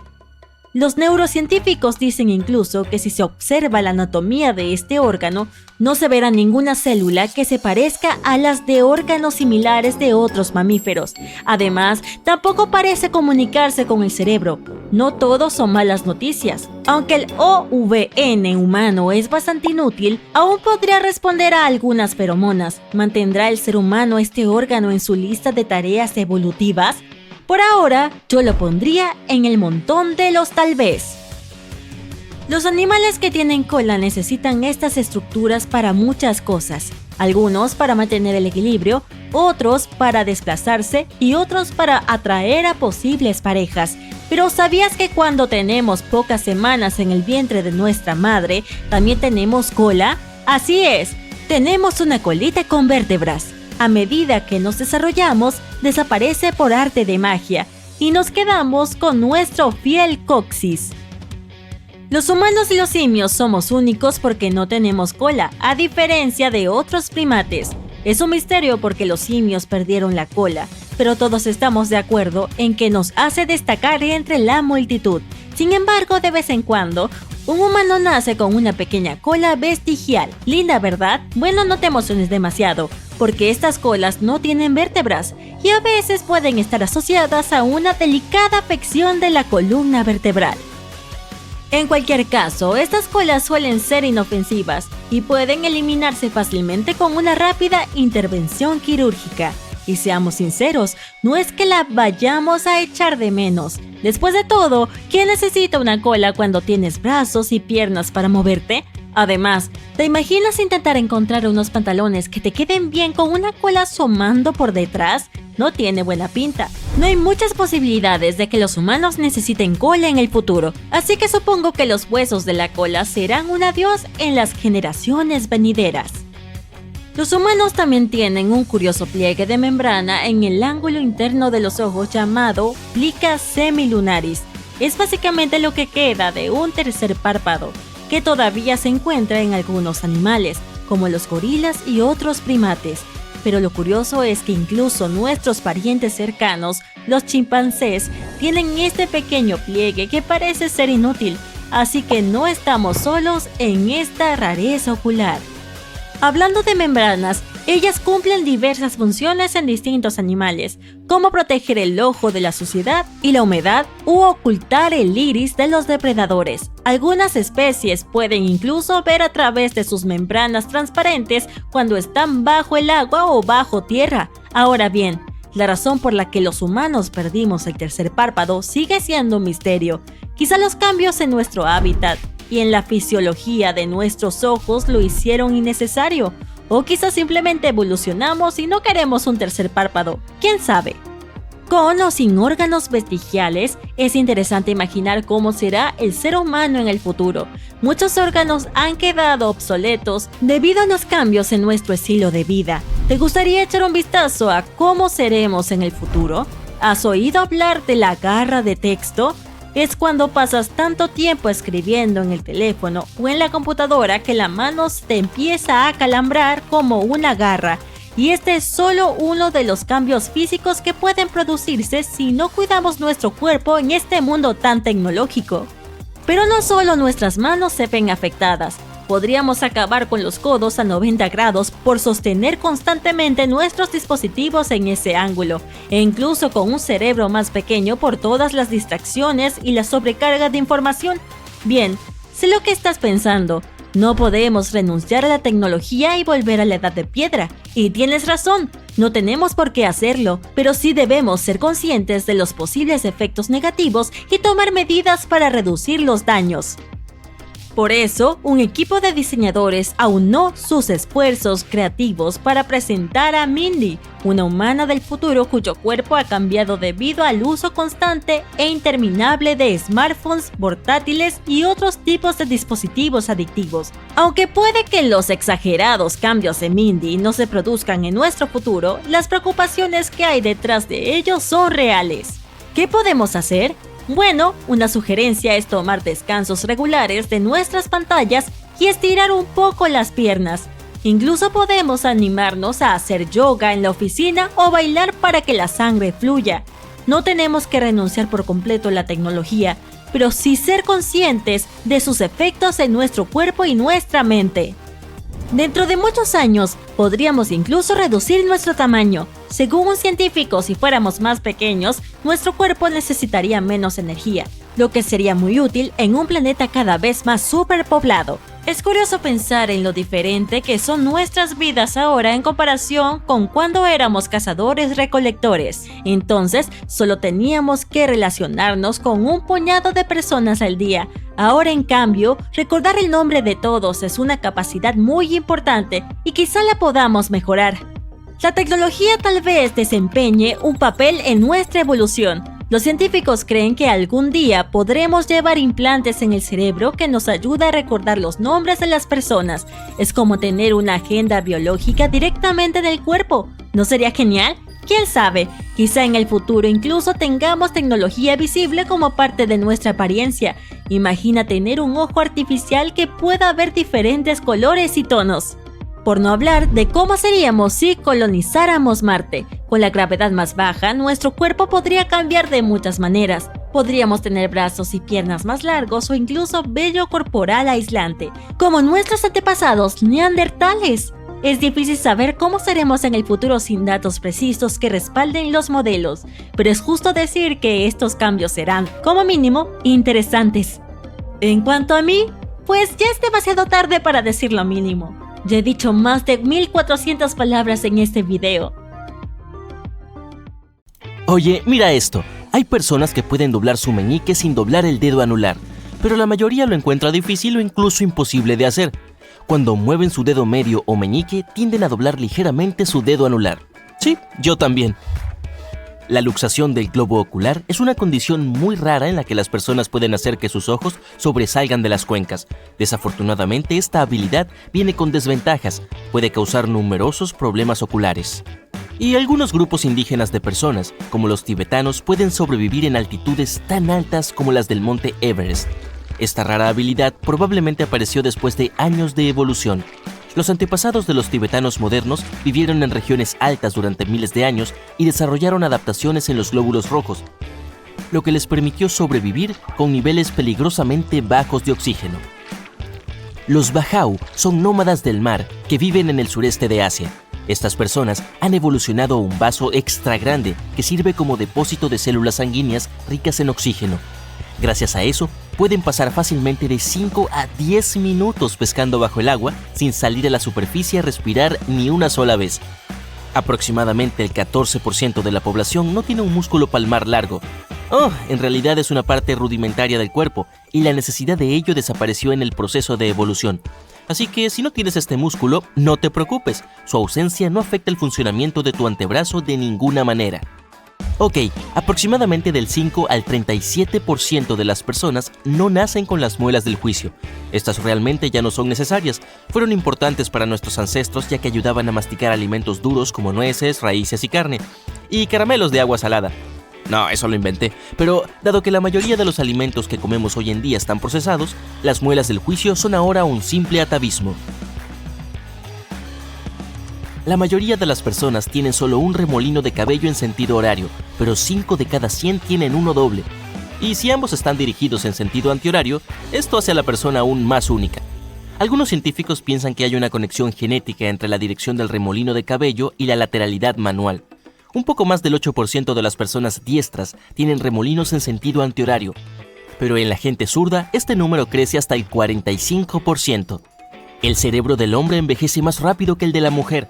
Los neurocientíficos dicen incluso que si se observa la anatomía de este órgano, no se verá ninguna célula que se parezca a las de órganos similares de otros mamíferos. Además, tampoco parece comunicarse con el cerebro. No todos son malas noticias. Aunque el OVN humano es bastante inútil, aún podría responder a algunas feromonas. ¿Mantendrá el ser humano este órgano en su lista de tareas evolutivas? Por ahora, yo lo pondría en el montón de los tal vez. Los animales que tienen cola necesitan estas estructuras para muchas cosas. Algunos para mantener el equilibrio, otros para desplazarse y otros para atraer a posibles parejas. Pero ¿sabías que cuando tenemos pocas semanas en el vientre de nuestra madre, también tenemos cola? Así es, tenemos una colita con vértebras. A medida que nos desarrollamos, desaparece por arte de magia y nos quedamos con nuestro fiel coxis. Los humanos y los simios somos únicos porque no tenemos cola, a diferencia de otros primates. Es un misterio porque los simios perdieron la cola, pero todos estamos de acuerdo en que nos hace destacar entre la multitud. Sin embargo, de vez en cuando, un humano nace con una pequeña cola vestigial. Linda, ¿verdad? Bueno, no te emociones demasiado, porque estas colas no tienen vértebras y a veces pueden estar asociadas a una delicada afección de la columna vertebral. En cualquier caso, estas colas suelen ser inofensivas y pueden eliminarse fácilmente con una rápida intervención quirúrgica. Y seamos sinceros, no es que la vayamos a echar de menos. Después de todo, ¿quién necesita una cola cuando tienes brazos y piernas para moverte? Además, ¿te imaginas intentar encontrar unos pantalones que te queden bien con una cola asomando por detrás? No tiene buena pinta. No hay muchas posibilidades de que los humanos necesiten cola en el futuro, así que supongo que los huesos de la cola serán un adiós en las generaciones venideras. Los humanos también tienen un curioso pliegue de membrana en el ángulo interno de los ojos llamado plica semilunaris. Es básicamente lo que queda de un tercer párpado, que todavía se encuentra en algunos animales, como los gorilas y otros primates. Pero lo curioso es que incluso nuestros parientes cercanos, los chimpancés, tienen este pequeño pliegue que parece ser inútil, así que no estamos solos en esta rareza ocular. Hablando de membranas, ellas cumplen diversas funciones en distintos animales, como proteger el ojo de la suciedad y la humedad u ocultar el iris de los depredadores. Algunas especies pueden incluso ver a través de sus membranas transparentes cuando están bajo el agua o bajo tierra. Ahora bien, la razón por la que los humanos perdimos el tercer párpado sigue siendo un misterio. Quizá los cambios en nuestro hábitat y en la fisiología de nuestros ojos lo hicieron innecesario, o quizás simplemente evolucionamos y no queremos un tercer párpado, quién sabe. Con o sin órganos vestigiales, es interesante imaginar cómo será el ser humano en el futuro. Muchos órganos han quedado obsoletos debido a los cambios en nuestro estilo de vida. ¿Te gustaría echar un vistazo a cómo seremos en el futuro? ¿Has oído hablar de la garra de texto? Es cuando pasas tanto tiempo escribiendo en el teléfono o en la computadora que la mano te empieza a acalambrar como una garra. Y este es solo uno de los cambios físicos que pueden producirse si no cuidamos nuestro cuerpo en este mundo tan tecnológico. Pero no solo nuestras manos se ven afectadas. Podríamos acabar con los codos a 90 grados por sostener constantemente nuestros dispositivos en ese ángulo, e incluso con un cerebro más pequeño por todas las distracciones y la sobrecarga de información. Bien, sé lo que estás pensando. No podemos renunciar a la tecnología y volver a la edad de piedra. Y tienes razón, no tenemos por qué hacerlo, pero sí debemos ser conscientes de los posibles efectos negativos y tomar medidas para reducir los daños. Por eso, un equipo de diseñadores aunó sus esfuerzos creativos para presentar a Mindy, una humana del futuro cuyo cuerpo ha cambiado debido al uso constante e interminable de smartphones, portátiles y otros tipos de dispositivos adictivos. Aunque puede que los exagerados cambios de Mindy no se produzcan en nuestro futuro, las preocupaciones que hay detrás de ellos son reales. ¿Qué podemos hacer? Bueno, una sugerencia es tomar descansos regulares de nuestras pantallas y estirar un poco las piernas. Incluso podemos animarnos a hacer yoga en la oficina o bailar para que la sangre fluya. No tenemos que renunciar por completo a la tecnología, pero sí ser conscientes de sus efectos en nuestro cuerpo y nuestra mente. Dentro de muchos años, podríamos incluso reducir nuestro tamaño. Según un científico, si fuéramos más pequeños, nuestro cuerpo necesitaría menos energía, lo que sería muy útil en un planeta cada vez más superpoblado. Es curioso pensar en lo diferente que son nuestras vidas ahora en comparación con cuando éramos cazadores-recolectores. Entonces, solo teníamos que relacionarnos con un puñado de personas al día. Ahora, en cambio, recordar el nombre de todos es una capacidad muy importante y quizá la podamos mejorar. La tecnología tal vez desempeñe un papel en nuestra evolución. Los científicos creen que algún día podremos llevar implantes en el cerebro que nos ayuda a recordar los nombres de las personas. Es como tener una agenda biológica directamente en el cuerpo. ¿No sería genial? ¿Quién sabe? Quizá en el futuro incluso tengamos tecnología visible como parte de nuestra apariencia. Imagina tener un ojo artificial que pueda ver diferentes colores y tonos. Por no hablar de cómo seríamos si colonizáramos Marte. Con la gravedad más baja, nuestro cuerpo podría cambiar de muchas maneras. Podríamos tener brazos y piernas más largos o incluso vello corporal aislante, como nuestros antepasados neandertales. Es difícil saber cómo seremos en el futuro sin datos precisos que respalden los modelos, pero es justo decir que estos cambios serán, como mínimo, interesantes. En cuanto a mí, pues ya es demasiado tarde para decir lo mínimo. Ya he dicho más de 1400 palabras en este video. Oye, mira esto. Hay personas que pueden doblar su meñique sin doblar el dedo anular, pero la mayoría lo encuentra difícil o incluso imposible de hacer. Cuando mueven su dedo medio o meñique, tienden a doblar ligeramente su dedo anular. Sí, yo también. La luxación del globo ocular es una condición muy rara en la que las personas pueden hacer que sus ojos sobresalgan de las cuencas. Desafortunadamente, esta habilidad viene con desventajas, puede causar numerosos problemas oculares. Y algunos grupos indígenas de personas, como los tibetanos, pueden sobrevivir en altitudes tan altas como las del monte Everest. Esta rara habilidad probablemente apareció después de años de evolución. Los antepasados de los tibetanos modernos vivieron en regiones altas durante miles de años y desarrollaron adaptaciones en los glóbulos rojos, lo que les permitió sobrevivir con niveles peligrosamente bajos de oxígeno. Los Bajau son nómadas del mar que viven en el sureste de Asia. Estas personas han evolucionado a un vaso extra grande que sirve como depósito de células sanguíneas ricas en oxígeno. Gracias a eso, pueden pasar fácilmente de 5 a 10 minutos pescando bajo el agua sin salir a la superficie a respirar ni una sola vez. Aproximadamente el 14% de la población no tiene un músculo palmar largo. En realidad es una parte rudimentaria del cuerpo y la necesidad de ello desapareció en el proceso de evolución. Así que si no tienes este músculo, no te preocupes, su ausencia no afecta el funcionamiento de tu antebrazo de ninguna manera. Aproximadamente del 5 al 37% de las personas no nacen con las muelas del juicio. Estas realmente ya no son necesarias. Fueron importantes para nuestros ancestros ya que ayudaban a masticar alimentos duros como nueces, raíces y carne. Y caramelos de agua salada. No, eso lo inventé. Pero dado que la mayoría de los alimentos que comemos hoy en día están procesados, las muelas del juicio son ahora un simple atavismo. La mayoría de las personas tienen solo un remolino de cabello en sentido horario, pero 5 de cada 100 tienen uno doble. Y si ambos están dirigidos en sentido antihorario, esto hace a la persona aún más única. Algunos científicos piensan que hay una conexión genética entre la dirección del remolino de cabello y la lateralidad manual. Un poco más del 8% de las personas diestras tienen remolinos en sentido antihorario, pero en la gente zurda este número crece hasta el 45%. El cerebro del hombre envejece más rápido que el de la mujer.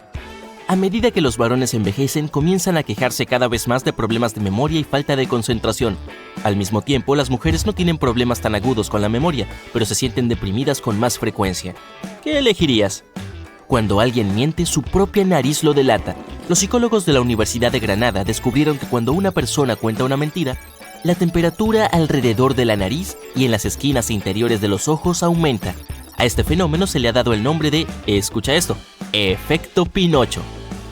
A medida que los varones envejecen, comienzan a quejarse cada vez más de problemas de memoria y falta de concentración. Al mismo tiempo, las mujeres no tienen problemas tan agudos con la memoria, pero se sienten deprimidas con más frecuencia. ¿Qué elegirías? Cuando alguien miente, su propia nariz lo delata. Los psicólogos de la Universidad de Granada descubrieron que cuando una persona cuenta una mentira, la temperatura alrededor de la nariz y en las esquinas interiores de los ojos aumenta. A este fenómeno se le ha dado el nombre de, escucha esto, efecto Pinocho.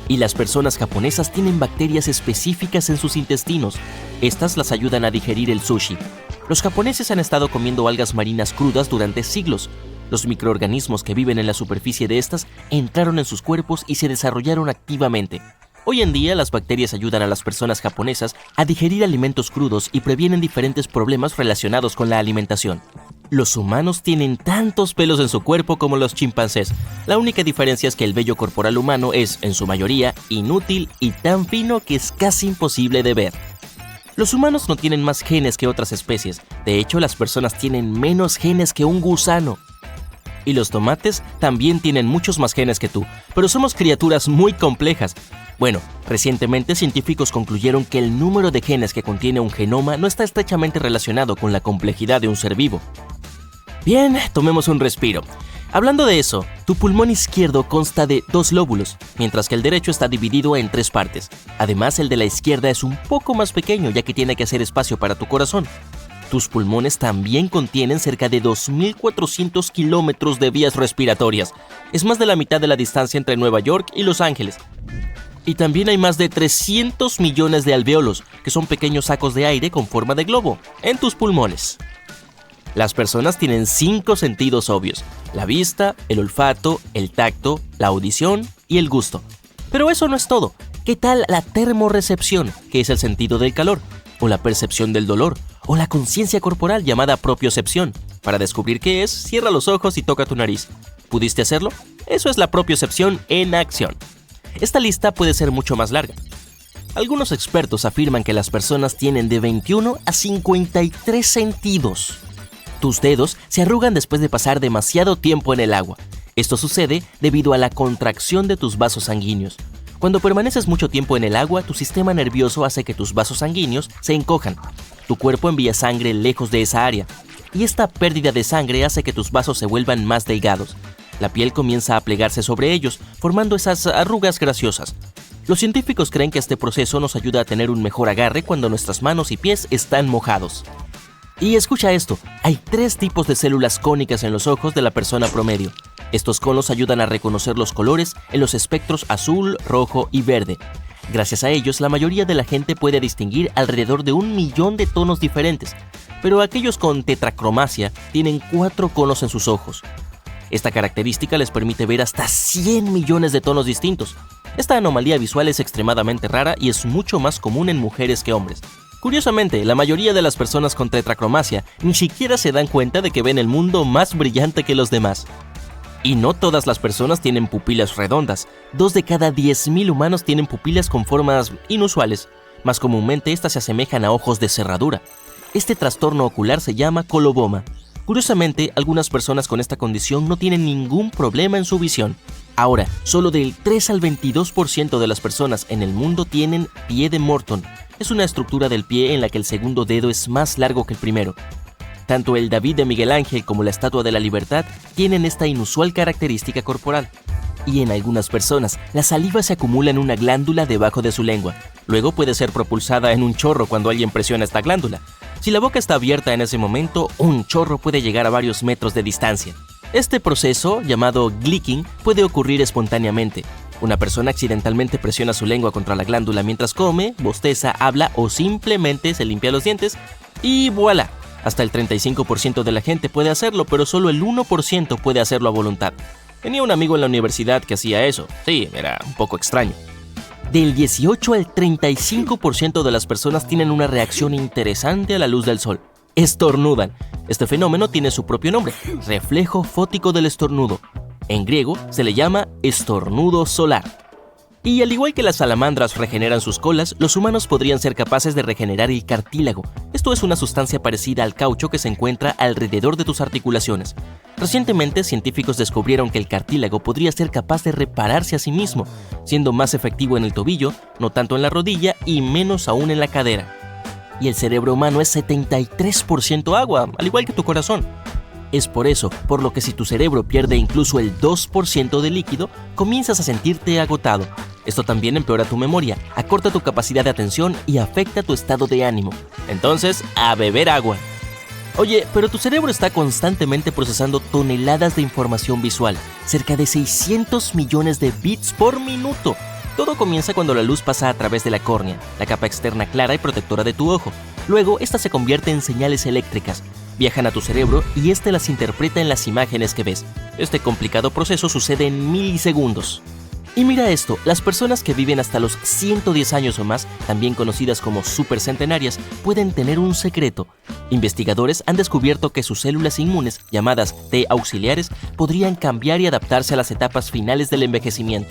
Y las personas japonesas tienen bacterias específicas en sus intestinos. Estas las ayudan a digerir el sushi. Los japoneses han estado comiendo algas marinas crudas durante siglos. Los microorganismos que viven en la superficie de estas entraron en sus cuerpos y se desarrollaron activamente. Hoy en día, las bacterias ayudan a las personas japonesas a digerir alimentos crudos y previenen diferentes problemas relacionados con la alimentación. Los humanos tienen tantos pelos en su cuerpo como los chimpancés. La única diferencia es que el vello corporal humano es, en su mayoría, inútil y tan fino que es casi imposible de ver. Los humanos no tienen más genes que otras especies. De hecho, las personas tienen menos genes que un gusano. Y los tomates también tienen muchos más genes que tú, pero somos criaturas muy complejas. Bueno, recientemente científicos concluyeron que el número de genes que contiene un genoma no está estrechamente relacionado con la complejidad de un ser vivo. Bien, tomemos un respiro. Hablando de eso, tu pulmón izquierdo consta de 2 lóbulos, mientras que el derecho está dividido en 3 partes. Además, el de la izquierda es un poco más pequeño, ya que tiene que hacer espacio para tu corazón. Tus pulmones también contienen cerca de 2.400 kilómetros de vías respiratorias. Es más de la mitad de la distancia entre Nueva York y Los Ángeles. Y también hay más de 300 millones de alvéolos, que son pequeños sacos de aire con forma de globo, en tus pulmones. Las personas tienen 5 sentidos obvios: la vista, el olfato, el tacto, la audición y el gusto. Pero eso no es todo. ¿Qué tal la termorrecepción, que es el sentido del calor? O la percepción del dolor, o la conciencia corporal llamada propiocepción. Para descubrir qué es, cierra los ojos y toca tu nariz. ¿Pudiste hacerlo? Eso es la propiocepción en acción. Esta lista puede ser mucho más larga. Algunos expertos afirman que las personas tienen de 21 a 53 sentidos. Tus dedos se arrugan después de pasar demasiado tiempo en el agua. Esto sucede debido a la contracción de tus vasos sanguíneos. Cuando permaneces mucho tiempo en el agua, tu sistema nervioso hace que tus vasos sanguíneos se encojan. Tu cuerpo envía sangre lejos de esa área, y esta pérdida de sangre hace que tus vasos se vuelvan más delgados. La piel comienza a plegarse sobre ellos, formando esas arrugas graciosas. Los científicos creen que este proceso nos ayuda a tener un mejor agarre cuando nuestras manos y pies están mojados. Y escucha esto, hay 3 tipos de células cónicas en los ojos de la persona promedio. Estos conos ayudan a reconocer los colores en los espectros azul, rojo y verde. Gracias a ellos, la mayoría de la gente puede distinguir alrededor de 1 millón de tonos diferentes, pero aquellos con tetracromacia tienen 4 conos en sus ojos. Esta característica les permite ver hasta 100 millones de tonos distintos. Esta anomalía visual es extremadamente rara y es mucho más común en mujeres que hombres. Curiosamente, la mayoría de las personas con tetracromacia ni siquiera se dan cuenta de que ven el mundo más brillante que los demás. Y no todas las personas tienen pupilas redondas. 2 de cada 10.000 humanos tienen pupilas con formas inusuales. Más comúnmente, estas se asemejan a ojos de cerradura. Este trastorno ocular se llama coloboma. Curiosamente, algunas personas con esta condición no tienen ningún problema en su visión. Ahora, solo del 3 al 22% de las personas en el mundo tienen pie de Morton. Es una estructura del pie en la que el segundo dedo es más largo que el primero. Tanto el David de Miguel Ángel como la Estatua de la Libertad tienen esta inusual característica corporal. Y en algunas personas, la saliva se acumula en una glándula debajo de su lengua. Luego puede ser propulsada en un chorro cuando alguien presiona esta glándula. Si la boca está abierta en ese momento, un chorro puede llegar a varios metros de distancia. Este proceso, llamado glicking, puede ocurrir espontáneamente. Una persona accidentalmente presiona su lengua contra la glándula mientras come, bosteza, habla o simplemente se limpia los dientes y ¡voilá! Hasta el 35% de la gente puede hacerlo, pero solo el 1% puede hacerlo a voluntad. Tenía un amigo en la universidad que hacía eso. Sí, era un poco extraño. Del 18 al 35% de las personas tienen una reacción interesante a la luz del sol. Estornudan. Este fenómeno tiene su propio nombre, reflejo fótico del estornudo. En griego se le llama estornudo solar. Y al igual que las salamandras regeneran sus colas, los humanos podrían ser capaces de regenerar el cartílago. Esto es una sustancia parecida al caucho que se encuentra alrededor de tus articulaciones. Recientemente, científicos descubrieron que el cartílago podría ser capaz de repararse a sí mismo, siendo más efectivo en el tobillo, no tanto en la rodilla y menos aún en la cadera. Y el cerebro humano es 73% agua, al igual que tu corazón. Es por eso, por lo que si tu cerebro pierde incluso el 2% de líquido, comienzas a sentirte agotado. Esto también empeora tu memoria, acorta tu capacidad de atención y afecta tu estado de ánimo. Entonces, a beber agua. Oye, pero tu cerebro está constantemente procesando toneladas de información visual, cerca de 600 millones de bits por minuto. Todo comienza cuando la luz pasa a través de la córnea, la capa externa clara y protectora de tu ojo. Luego, esta se convierte en señales eléctricas. Viajan a tu cerebro y este las interpreta en las imágenes que ves. Este complicado proceso sucede en milisegundos. Y mira esto, las personas que viven hasta los 110 años o más, también conocidas como supercentenarias, pueden tener un secreto. Investigadores han descubierto que sus células inmunes, llamadas T auxiliares, podrían cambiar y adaptarse a las etapas finales del envejecimiento.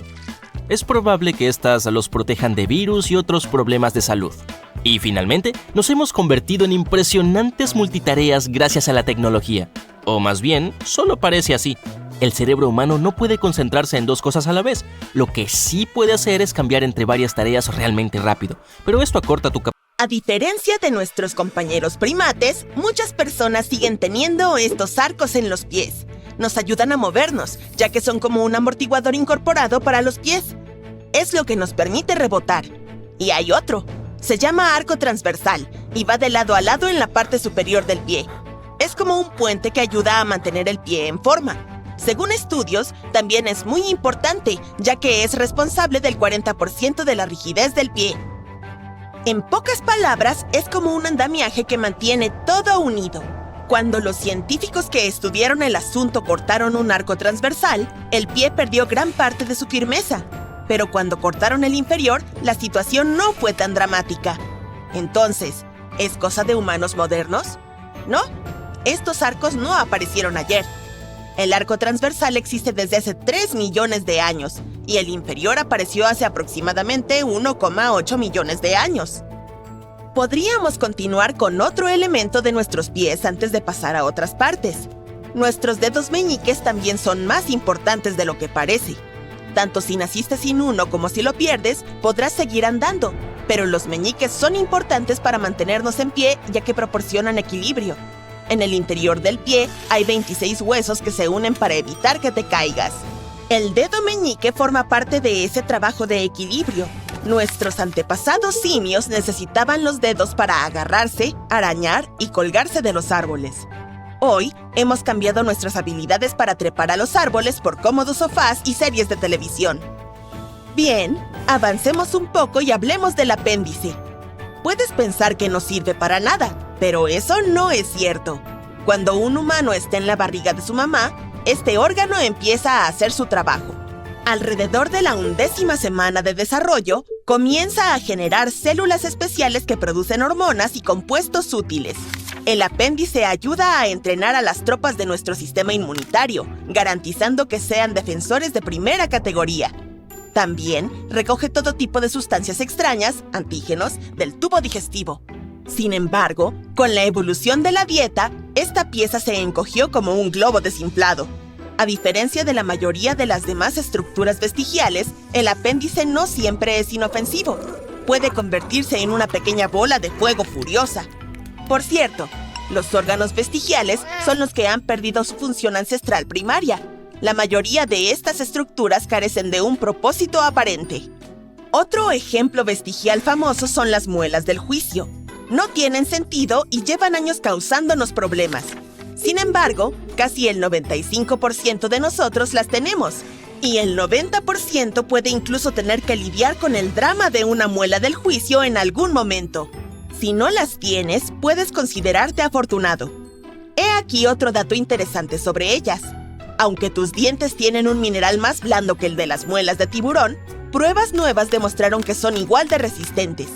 Es probable que estas los protejan de virus y otros problemas de salud. Y finalmente, nos hemos convertido en impresionantes multitareas gracias a la tecnología. O más bien, solo parece así. El cerebro humano no puede concentrarse en dos cosas a la vez. Lo que sí puede hacer es cambiar entre varias tareas realmente rápido. Pero esto acorta tu capacidad. A diferencia de nuestros compañeros primates, muchas personas siguen teniendo estos arcos en los pies. Nos ayudan a movernos, ya que son como un amortiguador incorporado para los pies. Es lo que nos permite rebotar. Y hay otro. Se llama arco transversal y va de lado a lado en la parte superior del pie. Es como un puente que ayuda a mantener el pie en forma. Según estudios, también es muy importante, ya que es responsable del 40% de la rigidez del pie. En pocas palabras, es como un andamiaje que mantiene todo unido. Cuando los científicos que estudiaron el asunto cortaron un arco transversal, el pie perdió gran parte de su firmeza. Pero cuando cortaron el inferior, la situación no fue tan dramática. Entonces, ¿es cosa de humanos modernos? No, estos arcos no aparecieron ayer. El arco transversal existe desde hace 3 millones de años y el inferior apareció hace aproximadamente 1,8 millones de años. Podríamos continuar con otro elemento de nuestros pies antes de pasar a otras partes. Nuestros dedos meñiques también son más importantes de lo que parece. Tanto si naciste sin uno como si lo pierdes, podrás seguir andando, pero los meñiques son importantes para mantenernos en pie ya que proporcionan equilibrio. En el interior del pie hay 26 huesos que se unen para evitar que te caigas. El dedo meñique forma parte de ese trabajo de equilibrio. Nuestros antepasados simios necesitaban los dedos para agarrarse, arañar y colgarse de los árboles. Hoy, hemos cambiado nuestras habilidades para trepar a los árboles por cómodos sofás y series de televisión. Bien, avancemos un poco y hablemos del apéndice. Puedes pensar que no sirve para nada, pero eso no es cierto. Cuando un humano está en la barriga de su mamá, este órgano empieza a hacer su trabajo. Alrededor de la 11ª semana de desarrollo, comienza a generar células especiales que producen hormonas y compuestos útiles. El apéndice ayuda a entrenar a las tropas de nuestro sistema inmunitario, garantizando que sean defensores de primera categoría. También recoge todo tipo de sustancias extrañas, antígenos, del tubo digestivo. Sin embargo, con la evolución de la dieta, esta pieza se encogió como un globo desinflado. A diferencia de la mayoría de las demás estructuras vestigiales, el apéndice no siempre es inofensivo. Puede convertirse en una pequeña bola de fuego furiosa. Por cierto, los órganos vestigiales son los que han perdido su función ancestral primaria. La mayoría de estas estructuras carecen de un propósito aparente. Otro ejemplo vestigial famoso son las muelas del juicio. No tienen sentido y llevan años causándonos problemas. Sin embargo, casi el 95% de nosotros las tenemos, y el 90% puede incluso tener que lidiar con el drama de una muela del juicio en algún momento. Si no las tienes, puedes considerarte afortunado. He aquí otro dato interesante sobre ellas. Aunque tus dientes tienen un mineral más blando que el de las muelas de tiburón, pruebas nuevas demostraron que son igual de resistentes.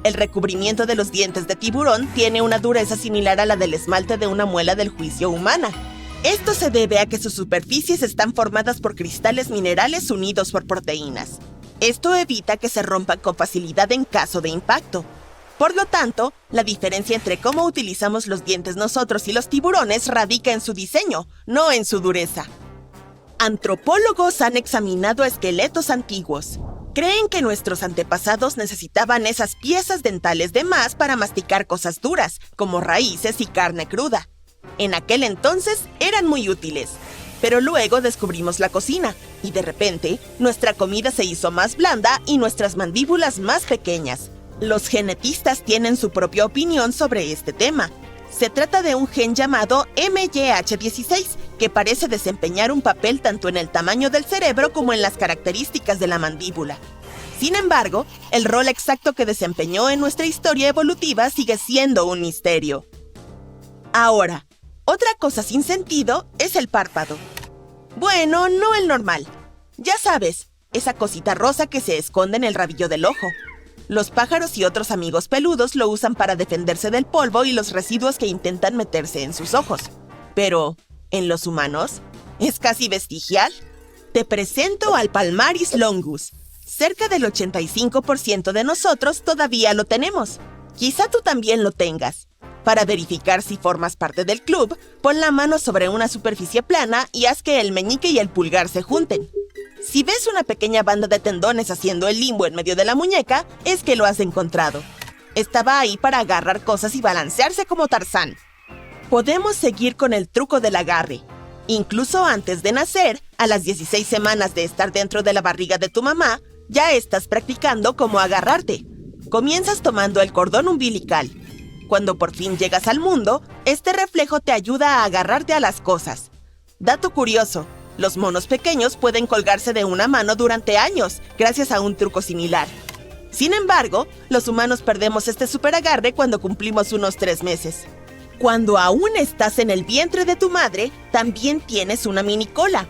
El recubrimiento de los dientes de tiburón tiene una dureza similar a la del esmalte de una muela del juicio humana. Esto se debe a que sus superficies están formadas por cristales minerales unidos por proteínas. Esto evita que se rompan con facilidad en caso de impacto. Por lo tanto, la diferencia entre cómo utilizamos los dientes nosotros y los tiburones radica en su diseño, no en su dureza. Antropólogos han examinado esqueletos antiguos. Creen que nuestros antepasados necesitaban esas piezas dentales de más para masticar cosas duras, como raíces y carne cruda. En aquel entonces eran muy útiles, pero luego descubrimos la cocina, y de repente, nuestra comida se hizo más blanda y nuestras mandíbulas más pequeñas. Los genetistas tienen su propia opinión sobre este tema. Se trata de un gen llamado MYH16, que parece desempeñar un papel tanto en el tamaño del cerebro como en las características de la mandíbula. Sin embargo, el rol exacto que desempeñó en nuestra historia evolutiva sigue siendo un misterio. Ahora, otra cosa sin sentido es el párpado. Bueno, no el normal. Ya sabes, esa cosita rosa que se esconde en el rabillo del ojo. Los pájaros y otros amigos peludos lo usan para defenderse del polvo y los residuos que intentan meterse en sus ojos. Pero, ¿en los humanos? ¿Es casi vestigial? Te presento al Palmaris longus. Cerca del 85% de nosotros todavía lo tenemos. Quizá tú también lo tengas. Para verificar si formas parte del club, pon la mano sobre una superficie plana y haz que el meñique y el pulgar se junten. Si ves una pequeña banda de tendones haciendo el limbo en medio de la muñeca, es que lo has encontrado. Estaba ahí para agarrar cosas y balancearse como Tarzán. Podemos seguir con el truco del agarre. Incluso antes de nacer, a las 16 semanas de estar dentro de la barriga de tu mamá, ya estás practicando cómo agarrarte. Comienzas tomando el cordón umbilical. Cuando por fin llegas al mundo, este reflejo te ayuda a agarrarte a las cosas. Dato curioso, los monos pequeños pueden colgarse de una mano durante años, gracias a un truco similar. Sin embargo, los humanos perdemos este superagarre cuando cumplimos unos 3 meses. Cuando aún estás en el vientre de tu madre, también tienes una mini cola.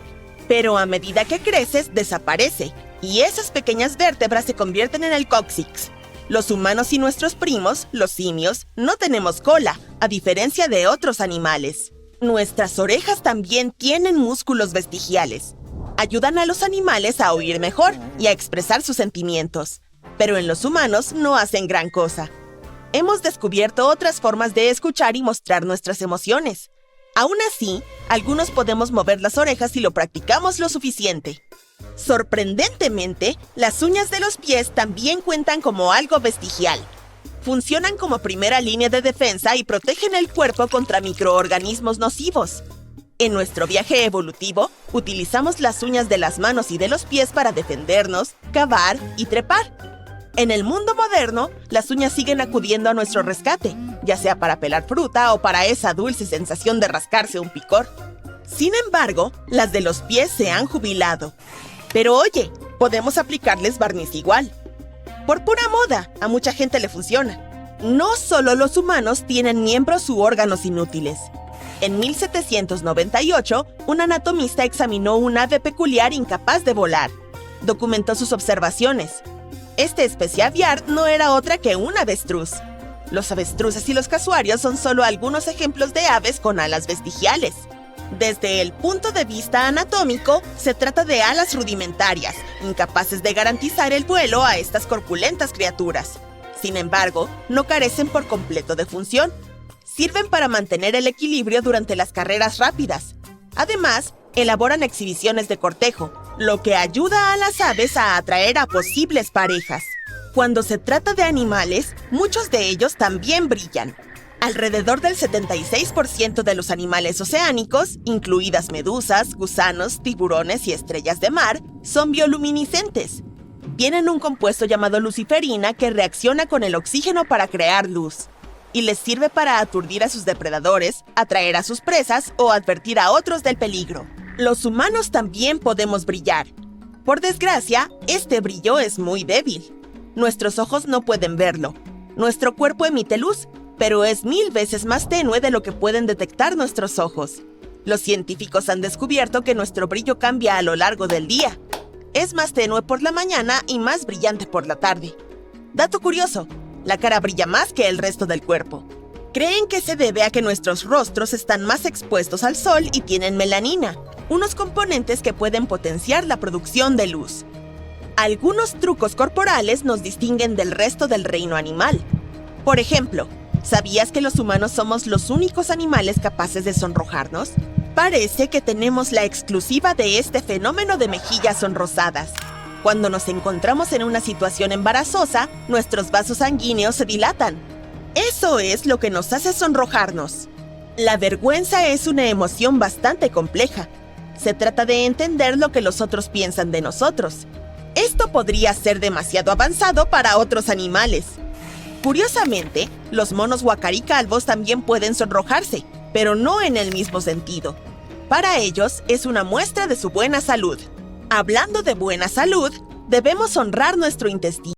Pero a medida que creces, desaparece, y esas pequeñas vértebras se convierten en el cóccix. Los humanos y nuestros primos, los simios, no tenemos cola, a diferencia de otros animales. Nuestras orejas también tienen músculos vestigiales. Ayudan a los animales a oír mejor y a expresar sus sentimientos. Pero en los humanos no hacen gran cosa. Hemos descubierto otras formas de escuchar y mostrar nuestras emociones. Aún así, algunos podemos mover las orejas si lo practicamos lo suficiente. Sorprendentemente, las uñas de los pies también cuentan como algo vestigial. Funcionan como primera línea de defensa y protegen el cuerpo contra microorganismos nocivos. En nuestro viaje evolutivo, utilizamos las uñas de las manos y de los pies para defendernos, cavar y trepar. En el mundo moderno, las uñas siguen acudiendo a nuestro rescate, ya sea para pelar fruta o para esa dulce sensación de rascarse un picor. Sin embargo, las de los pies se han jubilado. Pero oye, podemos aplicarles barniz igual. Por pura moda, a mucha gente le funciona. No solo los humanos tienen miembros u órganos inútiles. En 1798, un anatomista examinó un ave peculiar incapaz de volar. Documentó sus observaciones. Este especie aviar no era otra que un avestruz. Los avestruces y los casuarios son solo algunos ejemplos de aves con alas vestigiales. Desde el punto de vista anatómico, se trata de alas rudimentarias, incapaces de garantizar el vuelo a estas corpulentas criaturas. Sin embargo, no carecen por completo de función. Sirven para mantener el equilibrio durante las carreras rápidas. Además, elaboran exhibiciones de cortejo, lo que ayuda a las aves a atraer a posibles parejas. Cuando se trata de animales, muchos de ellos también brillan. Alrededor del 76% de los animales oceánicos, incluidas medusas, gusanos, tiburones y estrellas de mar, son bioluminiscentes. Tienen un compuesto llamado luciferina que reacciona con el oxígeno para crear luz, y les sirve para aturdir a sus depredadores, atraer a sus presas o advertir a otros del peligro. Los humanos también podemos brillar. Por desgracia, este brillo es muy débil. Nuestros ojos no pueden verlo. Nuestro cuerpo emite luz, pero es 1000 veces más tenue de lo que pueden detectar nuestros ojos. Los científicos han descubierto que nuestro brillo cambia a lo largo del día. Es más tenue por la mañana y más brillante por la tarde. Dato curioso, la cara brilla más que el resto del cuerpo. Creen que se debe a que nuestros rostros están más expuestos al sol y tienen melanina, unos componentes que pueden potenciar la producción de luz. Algunos trucos corporales nos distinguen del resto del reino animal. Por ejemplo, ¿sabías que los humanos somos los únicos animales capaces de sonrojarnos? Parece que tenemos la exclusiva de este fenómeno de mejillas sonrosadas. Cuando nos encontramos en una situación embarazosa, nuestros vasos sanguíneos se dilatan. Eso es lo que nos hace sonrojarnos. La vergüenza es una emoción bastante compleja. Se trata de entender lo que los otros piensan de nosotros. Esto podría ser demasiado avanzado para otros animales. Curiosamente, los monos huacari calvos también pueden sonrojarse, pero no en el mismo sentido. Para ellos es una muestra de su buena salud. Hablando de buena salud, debemos honrar nuestro intestino.